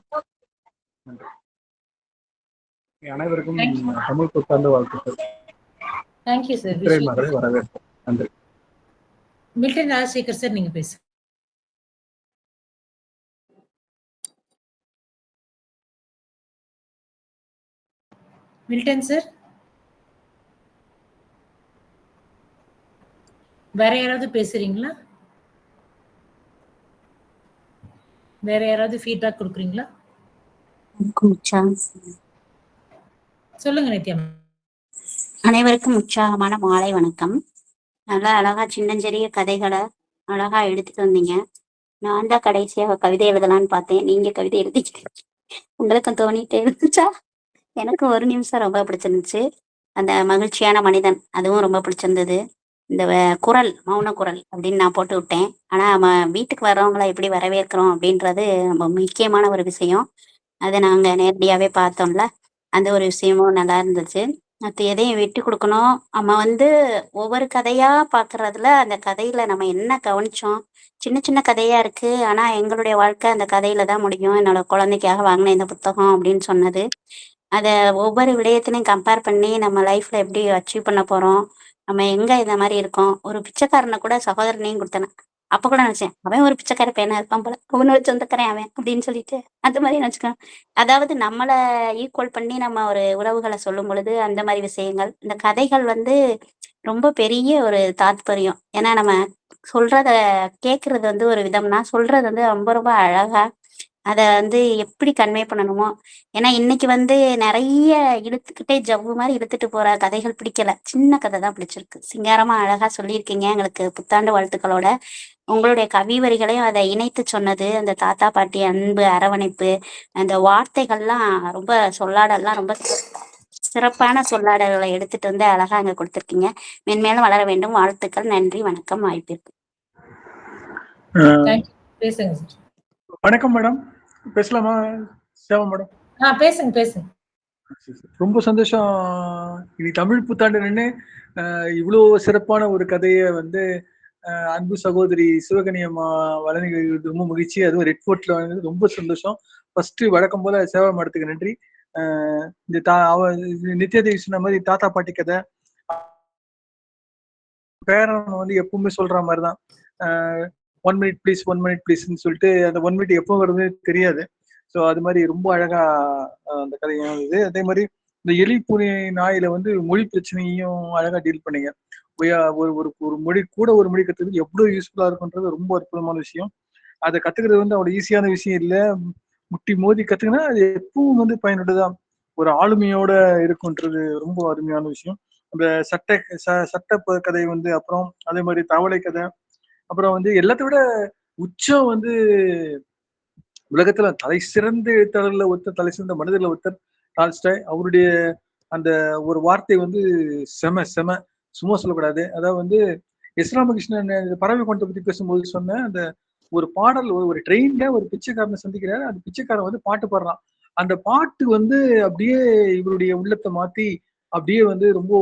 நன்றி அனைவருக்கும் தமிழ் புத்தாண்டு வாழ்த்துக்கள். Thank you sir. திரைமகளை வரவேற்போம். நன்றி. மில்டன் ராஜசேகர் சார், நீங்க பேசுங்க. மில்டன் சார், வேற யாராவது பேசுறீங்களா? வேற யாராவது ஃபீட்பேக் கொடுக்குறீங்களா? சொல்லுங்க நித்யா. அனைவருக்கும் உற்சாகமான மாலை வணக்கம். நல்லா அழகா சின்னஞ்சிறிய கதைகளை அழகா எடுத்துட்டு வந்தீங்க. நான் தான் கடைசியாக கவிதை எழுதலான்னு பார்த்தேன். நீங்க கவிதை எழுதிக்க உங்களுக்கும் தோணிட்டே இருந்துச்சா? எனக்கு ஒரு நிமிஷம் ரொம்ப பிடிச்சிருந்துச்சு. அந்த மகிழ்ச்சியான மனிதன் அதுவும் ரொம்ப பிடிச்சிருந்தது. இந்த குரல் மௌன குரல் அப்படின்னு நான் போட்டு விட்டேன். ஆனா நம்ம வீட்டுக்கு வர்றவங்களை எப்படி வரவேற்கிறோம் அப்படின்றது ரொம்ப முக்கியமான ஒரு விஷயம். அதை நாங்க நேரடியாவே பார்த்தோம்ல. அந்த ஒரு விஷயமும் நல்லா இருந்துச்சு. மத்த எதையும் விட்டு கொடுக்கணும். நம்ம வந்து ஒவ்வொரு கதையா பார்க்கறதுல அந்த கதையில நம்ம என்ன கவனிச்சோம். சின்ன சின்ன கதையா இருக்கு. ஆனா எங்களுடைய வாழ்க்கை அந்த கதையில தான் முடியும். என்னோட குழந்தைக்காக வாங்கின இந்த புத்தகம் அப்படின்னு சொன்னது. அத ஒவ்வொரு விடயத்தினையும் கம்பேர் பண்ணி நம்ம லைஃப்ல எப்படி அச்சீவ் பண்ண போறோம். நம்ம எங்க இந்த மாரி இருக்கோம். ஒரு பிச்சைக்காரன கூட சகோதரனையும் குடுத்தேன். அப்ப கூட நினைச்சேன், அவன் ஒரு பிச்சைக்கார பையனா இருப்பான் போல. அவனோட சொந்தக்காரன் அவன் அப்படின்னு சொல்லிட்டு, அந்த மாரி நினைச்சுக்கலாம். அதாவது நம்மள ஈக்குவல் பண்ணி நம்ம ஒரு உறவுகள சொல்லும் பொழுது, அந்த மாரி விஷயங்கள். இந்த கதைகள் வந்து ரொம்ப பெரிய ஒரு தாத்பரியம். ஏன்னா நம்ம சொல்றத கேட்கறது வந்து ஒரு விதம்னா, சொல்றது வந்து ரொம்ப ரொம்ப அழகா அத வந்து எப்படி கன்வே பண்ணணுமோ. ஏன்னா இன்னைக்கு வந்து நெறைய இழுத்துக்கிட்டே ஜவ்வு மாரி இழுத்துட்டு போற கதைகள் பிடிக்கல. சின்ன கதை தான் பிடிச்சிருக்கு. சிங்காரமா அழகா சொல்லியிருக்கீங்க. எங்களுக்கு புத்தாண்டு வாழ்த்துக்களோட. உங்களுடைய கவி வரிகளையும் அத இணைத்து சொன்னது, அந்த தாத்தா, பாட்டி அன்பு, அரவணைப்பு, அந்த வார்த்தைகள்லாம் ரொம்ப சொல்லாடல்லாம் ரொம்ப சிறப்பான சொல்லாடல்கள எடுத்துட்டு வந்து அழகா அங்க குடுத்துருக்கீங்க. மென்மேலும் வளர வேண்டும். வாழ்த்துக்கள். நன்றி, வணக்கம். வாய்ப்பிற்கு. தேங்க்யூ. பேசுங்க சார். வணக்கம் மேடம். பேசலாமா சேவா மேடம்? பேசுங்க, பேசுங்க. ரொம்ப சந்தோஷம். இனி தமிழ் புத்தாண்டு நின்று இவ்வளோ சிறப்பான ஒரு கதையை வந்து அன்பு சகோதரி சிவகனி அம்மா வழங்குகிறது ரொம்ப மகிழ்ச்சி. அதுவும் ரெட் ஃபோர்ட்ல வழங்குறது ரொம்ப சந்தோஷம். ஃபர்ஸ்ட் வழக்கம் போல சேவா மேடத்துக்கு நன்றி. இந்த நித்யா தேவி சொன்ன மாதிரி தாத்தா பாட்டி கதை பேரன் வந்து எப்பவுமே சொல்ற மாதிரிதான் 1 மினிட் ப்ளீஸ் 1 மினிட் ப்ளீஸ்ன்னு சொல்லிட்டு அந்த 1 மினிட் எப்போ வருதுன்னு தெரியாது. ஸோ அது மாதிரி ரொம்ப அழகா அந்த கதையும் இது. அதே மாதிரி இந்த எலி பூனை நாயில வந்து மொழி பிரச்சனையும் அழகா டீல் பண்ணீங்க. ஒரு ஒரு ஒரு மொழி கூட ஒரு மொழி கத்துக்கிறது எவ்வளவு யூஸ்ஃபுல்லா இருக்குன்றது ரொம்ப அற்புதமான விஷயம். அதை கத்துக்கிறது வந்து அவ்வளவு ஈஸியான விஷயம் இல்லை. முட்டி மோதி கத்துக்கினா அது எப்பவும் வந்து பயனுள்ளதான் ஒரு ஆளுமையோட இருக்குன்றது ரொம்ப அருமையான விஷயம். அந்த சட்ட கதை வந்து அப்புறம் அதே மாதிரி தவளை கதை அப்புறம் வந்து எல்லாத்த விட உச்சம் வந்து உலகத்துல தலை சிறந்த எழுத்தாளர்ல ஒருத்தர் தலை சிறந்த மனிதர்ல ஒருத்தர் டால்ஸ்டாய். அவருடைய அந்த ஒரு வார்த்தை வந்து செம செம சும்மா சொல்லக்கூடாது. அதாவது வந்து எஸ் ராமகிருஷ்ணன் பறவை கொண்டை பத்தி பேசும்போது சொன்ன அந்த ஒரு பாடல் ஒரு ட்ரெயின்ல ஒரு பிச்சைக்காரனை சந்திக்கிறாரு. அந்த பிச்சைக்காரன் வந்து பாட்டு பாடுறான். அந்த பாட்டு வந்து அப்படியே இவருடைய உள்ளத்தை மாத்தி அப்படியே வந்து ரொம்ப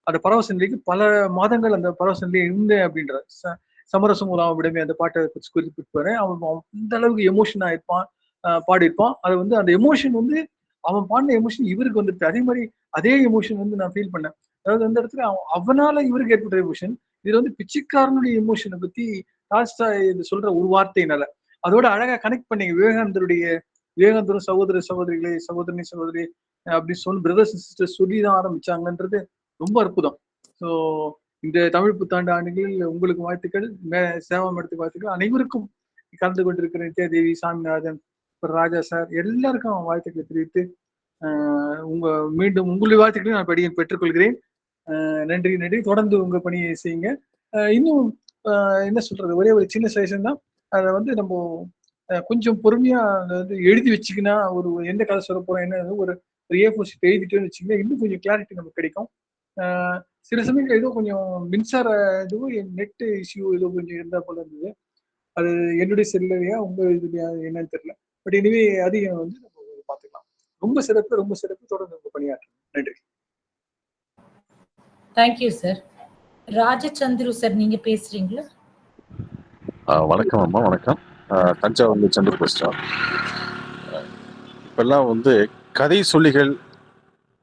அந்த பரவச நிலைக்கு பல மாதங்கள் அந்த பரவச நிலையை இருந்தேன் அப்படின்ற சமரசம் ஒரு விடமே அந்த பாட்டை குறிப்பிட்டு அவன் இந்த அளவுக்கு எமோஷன் ஆயிருப்பான் பாடியிருப்பான். அது வந்து அந்த எமோஷன் வந்து அவன் பாடின எமோஷன் இவருக்கு வந்துருச்சு. அதே மாதிரி அதே எமோஷன் வந்து நான் ஃபீல் பண்ணேன். அதாவது அந்த இடத்துல அவனால இவருக்கு ஏற்பட்ட எமோஷன் இதுல வந்து பிச்சைக்காரனுடைய எமோஷனை பத்தி டால்ஸ்டாய் சொல்ற ஒரு வார்த்தையினால அதோட அழகா கனெக்ட் பண்ணீங்க. விவேகானந்தரும் சகோதர சகோதரிகளே சகோதரி சகோதரி அப்படி சொல்லி பிரதர்ஸ் அண்ட் சிஸ்டர்ஸ் சொல்லிதான் ஆரம்பிச்சாங்கன்றது ரொம்ப அற்புதம். ஸோ இந்த தமிழ் புத்தாண்டு ஆண்டுகளில் உங்களுக்கு வாழ்த்துக்கள். சேவா மேடத்துக்கு வாழ்த்துக்கள். அனைவருக்கும் கலந்து கொண்டிருக்கிற நித்யா தேவி, சாமிநாதன், ராஜா சார் எல்லாருக்கும் வாழ்த்துக்களை தெரிவித்து மீண்டும் உங்களுடைய வாழ்த்துக்களை நான் பெற்றுக்கொள்கிறேன். நன்றி நன்றி. தொடர்ந்து உங்க பணியை செய்யுங்க. இன்னும் என்ன சொல்றது ஒரே ஒரு சின்ன சஜஷன் தான். அதை வந்து நம்ம கொஞ்சம் பொறுமையா வந்து எழுதி வச்சுக்கினா ஒரு எந்த கதை சொல்ல போறோம் என்ன ஒரு A4 ஷீட் எழுதிட்டோன்னு வச்சுக்கோங்க இன்னும் கொஞ்சம் கிளாரிட்டி நமக்கு கிடைக்கும். சில சமயங்கள் ஏதோ கொஞ்சம் மின்சார இதுவும் நெட் இஷ்யூ ஏதோ கொஞ்சம் இருந்தா போல இருந்தது. அது என்னுடைய செல்லுலையா உங்க இதுலையா என்னன்னு தெரியல. பட் எனிவே அதையும் வந்து நம்ம பார்த்துக்கலாம். ரொம்ப சிறப்பு, ரொம்ப சிறப்பு. தொடர்ந்து உங்க பணியாற்றுங்க. நன்றி. Thank you sir. ராஜச்சந்திரு சார், நீங்க பேசுறீங்களா? வணக்கம் அம்மா, வணக்கம். தஞ்சாவூர்ல சந்திர பேசுகிறேன். இப்பெல்லாம் வந்து கதை சொல்லிகள்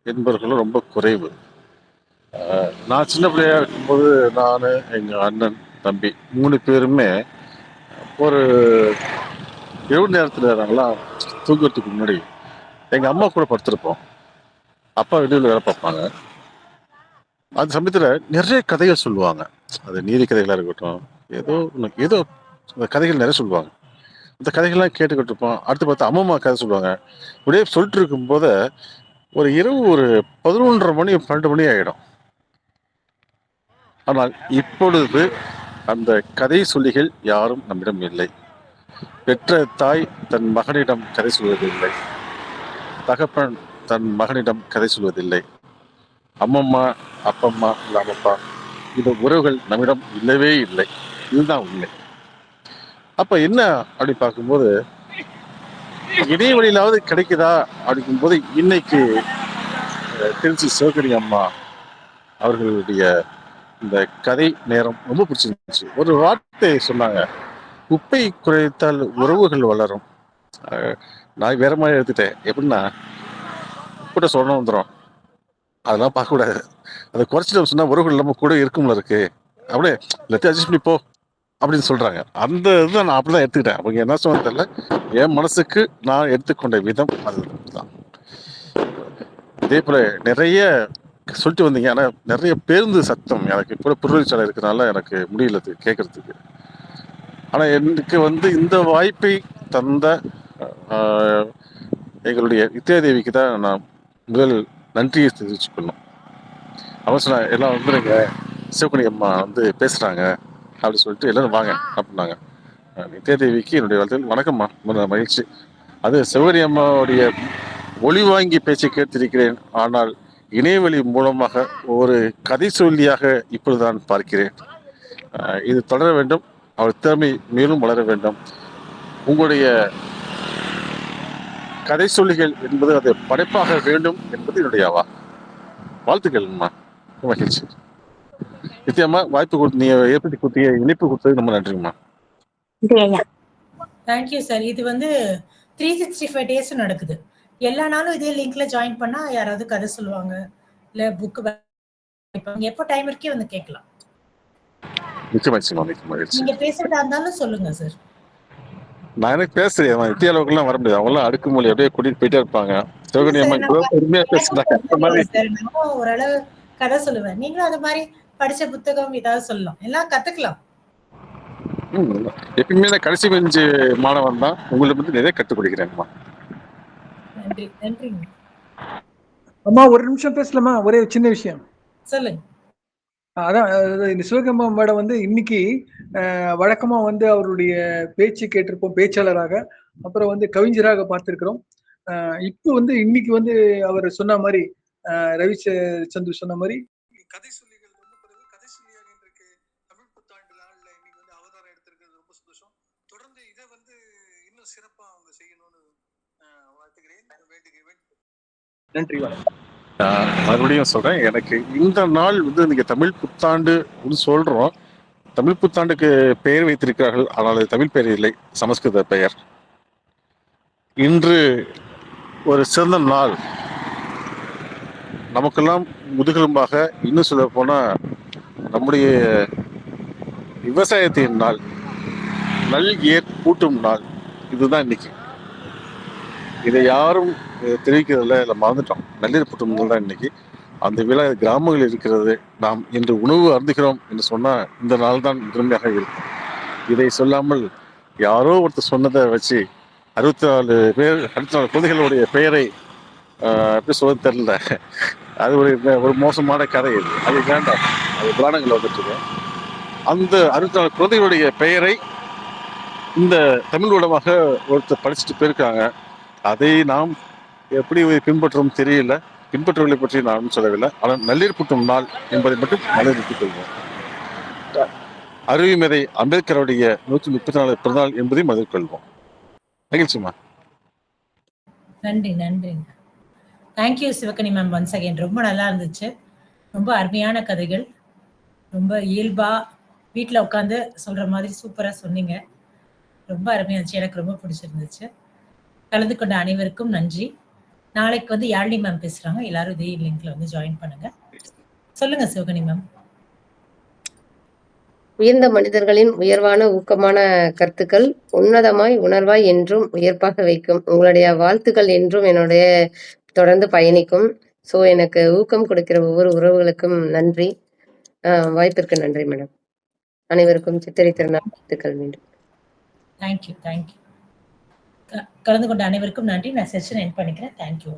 என்பவர்களும் ரொம்ப குறைவு. நான் சின்ன பிள்ளையா இருக்கும்போது நான், எங்கள் அண்ணன், தம்பி 3 பேருமே ஒரு இரவு நேரத்தில் நாங்களாம் தூங்குறதுக்கு முன்னாடி எங்கள் அம்மா கூட படுத்திருப்போம். அப்பா வெளியில் வேலை பார்ப்பாங்க. அந்த சமயத்தில் நிறைய கதைகள் சொல்லுவாங்க. அது நீதி கதைகளாக இருக்கட்டும், ஏதோ அந்த கதைகள் நிறைய சொல்லுவாங்க. அந்த கதைகள்லாம் கேட்டுக்கிட்டு இருப்போம். அடுத்து பார்த்தா அம்மம்மா கதை சொல்லுவாங்க. இப்படியே சொல்லிட்டு இருக்கும்போது ஒரு இரவு ஒரு 11:30 மணி 12 மணி ஆகிடும். ஆனால் இப்பொழுது அந்த கதை சொல்லிகள் யாரும் நம்மிடம் இல்லை. பெற்ற தாய் தன் மகனிடம் கதை சொல்வதில்லை, தகப்பன் தன் மகனிடம் கதை சொல்வதில்லை, அம்மம்மா அப்பம்மா இல்லை அம்மப்பா இந்த உறவுகள் நம்மிடம் இல்லவே இல்லை. இதுதான் உண்மை. அப்ப என்ன அப்படி பார்க்கும்போது இடைவெளியிலாவது கிடைக்குதா அப்படிங்கும்போது இன்னைக்கு திருச்சி சிவகணி அம்மா அவர்களுடைய இந்த கதை நேரம் ரொம்ப பிடிச்சிருந்துச்சு. ஒரு வார்த்தை சொன்னாங்க, குப்பை குறைத்தால் உறவுகள் வளரும். நான் வேற மாதிரி எடுத்துட்டேன். எப்படின்னா, கூட சொன்ன வந்துடும், அதெல்லாம் பார்க்கக்கூடாது, அதை குறைச்சிட்டு சொன்னா உறவுகள் நம்ம கூட இருக்கும்ல இருக்கு, அப்படியே எல்லாத்தையும் அட்ஜஸ்ட் பண்ணி போ அப்படின்னு சொல்றாங்க. அந்த இதை நான் அப்படிதான் எடுத்துக்கிட்டேன். அவங்க என்ன சொன்ன தெரியல, என் மனசுக்கு நான் எடுத்துக்கொண்ட விதம் அதுதான். இதே போல நிறைய சொல்லிட்டு வந்தீங்க. ஆனால் நிறைய பேருந்து சத்தம் எனக்கு இப்போ புறவழிச்சாலை இருக்கிறனால எனக்கு முடியல கேட்கறதுக்கு. ஆனால் எனக்கு வந்து இந்த வாய்ப்பை தந்த எங்களுடைய வித்யாதேவிக்கு தான் நான் முதல் நன்றியை தெரிவிச்சுக்கணும். அவங்க சொன்னா எல்லாம் வந்துருங்க, சிவகணி அம்மா வந்து பேசுறாங்க அப்படி சொல்லிட்டு எல்லாரும் வாங்க அப்படின்னாங்க. வித்யாதேவிக்கு என்னுடைய வாழ்த்துக்கள். வணக்கம்மா, மகிழ்ச்சி. அது சிவகணி அம்மாவுடைய ஒளி வாங்கி பேச்சை கேட்டிருக்கிறேன், ஆனால் இணையவழி மூலமாக ஒரு கதை சொல்லியாக இப்பொழுது நான் பார்க்கிறேன். இது தொடர வேண்டும், அவர் திறமை மேலும் வளர வேண்டும். உங்களுடைய கதை சொல்லிகள் என்பது அது படைப்பாக வேண்டும் என்பது என்னுடைய வாழ்த்துக்கள்மா. மகிழ்ச்சி. நித்தியமா வாய்ப்பு நீ ஏற்படுத்தி கொடுத்திய இணைப்பு கொடுத்தது ரொம்ப நன்றிங்கம்மா. Thank you sir. இது வந்து 365 டேஸ் நடக்குது. எல்லா நாளும் இதே லிங்க்ல ஜாயின் பண்ணா யாராவது கதை சொல்லுவாங்க, இல்ல புக் எப்போ டைம் இருக்கே வந்து கேட்கலாம். நீங்க பேசுறதா இருந்தாலும் சொல்லுங்க சார். நான் எனக்கு பேசுறேன், இத்திய அளவுக்குலாம் வர முடியாது. அவங்களாம் அடுக்கு மொழி அப்படியே கூட்டிட்டு போயிட்டே இருப்பாங்க. சிவகணி அம்மா பொறுமையா பேசுறாங்க. ஓரளவு கதை சொல்லுவேன், நீங்களும் அது மாதிரி படிச்ச புத்தகம் ஏதாவது சொல்லலாம், எல்லாம் கத்துக்கலாம். எப்பயுமே நான் கடைசி பெஞ்சு மாணவன் தான், உங்களுக்கு வந்து நிறைய கற்றுக் கொடுக்கிறேன்மா. நன்றி. நன்றிங்க அம்மா. ஒரு நிமிஷம் பேசலாமா? ஒரே சின்ன விஷயம் சொல்லுங்க. அதான் இந்த சிவகம்மா மேடம் வந்து இன்னைக்கு வழக்கமா வந்து அவருடைய பேச்சு கேட்டிருப்போம், பேச்சாளராக, அப்புறம் வந்து கவிஞராக பார்த்திருக்கிறோம். இப்போ வந்து இன்னைக்கு வந்து அவர் சொன்ன மாதிரி, ரவிச்சந்திர சொன்ன மாதிரி கதை சொல்லிகள் ரொம்ப பிறகு கதை சொல்லியாக இன்றைக்கு தமிழ் புத்தாண்டு நாள்ல இன்னைக்கு வந்து அவதாரம் எடுத்திருக்கிறது ரொம்ப சந்தோஷம். தொடர்ந்து இதை வந்து இன்னும் சிறப்பா அவங்க செய்யணும்னு வாழ்த்துக்கிறேன், வேண்டுகிறேன். நன்றி, வணக்கம். மறுபடியும் சொல்றேன், எனக்கு இந்த நாள் வந்து நீங்க தமிழ் புத்தாண்டு சொல்றோம். தமிழ் புத்தாண்டுக்கு பெயர் வைத்திருக்கிறார்கள், ஆனால் அது தமிழ் பெயர் இல்லை, சமஸ்கிருத பெயர். இன்று ஒரு சிறந்த நாள், நமக்கெல்லாம் முதுகெலும்பாக, இன்னும் சொல்ல போனா நம்முடைய விவசாயத்தின் நாள், நல் ஏர் பூட்டும் நாள். இதுதான் இன்னைக்கு. இதை யாரும் தெரிவிக்கிறதில்ல, இல்லை மறந்துட்டோம். நல்லீர் பூட்டும் நாள் தான் இன்னைக்கு. அந்த விழா கிராமங்களில் இருக்கிறது. நாம் இன்று உணவு அருந்துகிறோம் என்று சொன்னால் இந்த நாள் தான் பெருமையாக இருக்கும். இதை சொல்லாமல் யாரோ ஒருத்தர் சொன்னதை வச்சு 64 குழந்தைகளுடைய பெயரை எப்படி சொல்ல தெரியல. அது ஒரு மோசமான கதை. அது வேண்டாம், அது புராணங்கள் வந்துட்டு. அந்த 64 குழந்தைகளுடைய பெயரை இந்த தமிழ் ஊடகமாக ஒருத்தர் படிச்சுட்டு போயிருக்காங்க. அதை நாம் எப்படி பின்பற்றோம் தெரியல. பின்பற்றுவதை பற்றி நான் சொல்லவில்லை. ஆனால் நல்லிருப்புட்டும் நாள் என்பதை மட்டும் மனதிற்குக் கொள்வோம். அருவிமேதை அம்பேத்கருடைய 134 பிறந்தநாள் என்பதை மனதில் கொள்வோம். மகிழ்ச்சிமா. நன்றி நன்றிங்க. Thank you Sivakani ma'am once again. ரொம்ப நல்லா இருந்துச்சு. ரொம்ப அருமையான கதைகள். ரொம்ப இயல்பா வீட்டில் உட்காந்து சொல்ற மாதிரி சூப்பரா சொன்னீங்க. ரொம்ப அருமையா இருந்துச்சு. எனக்கு ரொம்ப பிடிச்சிருந்துச்சு. கலந்து கொண்ட அனைவருக்கும் நன்றி. நாளைக்கு வந்து யாழினி மேம் பேசுறாங்க. எல்லாரும் இதே லிங்க்ல வந்து ஜாயின் பண்ணுங்க. சொல்லுங்க சிவகனி மேம். உயர்ந்த மனிதர்களின் உயர்வான ஊக்கமான கருத்துக்கள் உன்னதமாய் உணர்வாய் என்றும் உயர்ப்பாக வைக்கும். உங்களுடைய வாழ்த்துக்கள் என்றும் என்னுடைய தொடர்ந்து பயணிக்கும். ஸோ எனக்கு ஊக்கம் கொடுக்கிற ஒவ்வொரு உறவுகளுக்கும் நன்றி. வாய்ப்பிற்கு நன்றி மேடம். அனைவருக்கும் சித்திரை திருநாள் வாழ்த்துக்கள் மீண்டும். Thank you thank you. கலந்து கொண்ட அனைவருக்கும் நன்றி. நான் செஷன் எண்ட் பண்ணிக்கிறேன். தேங்க்யூ.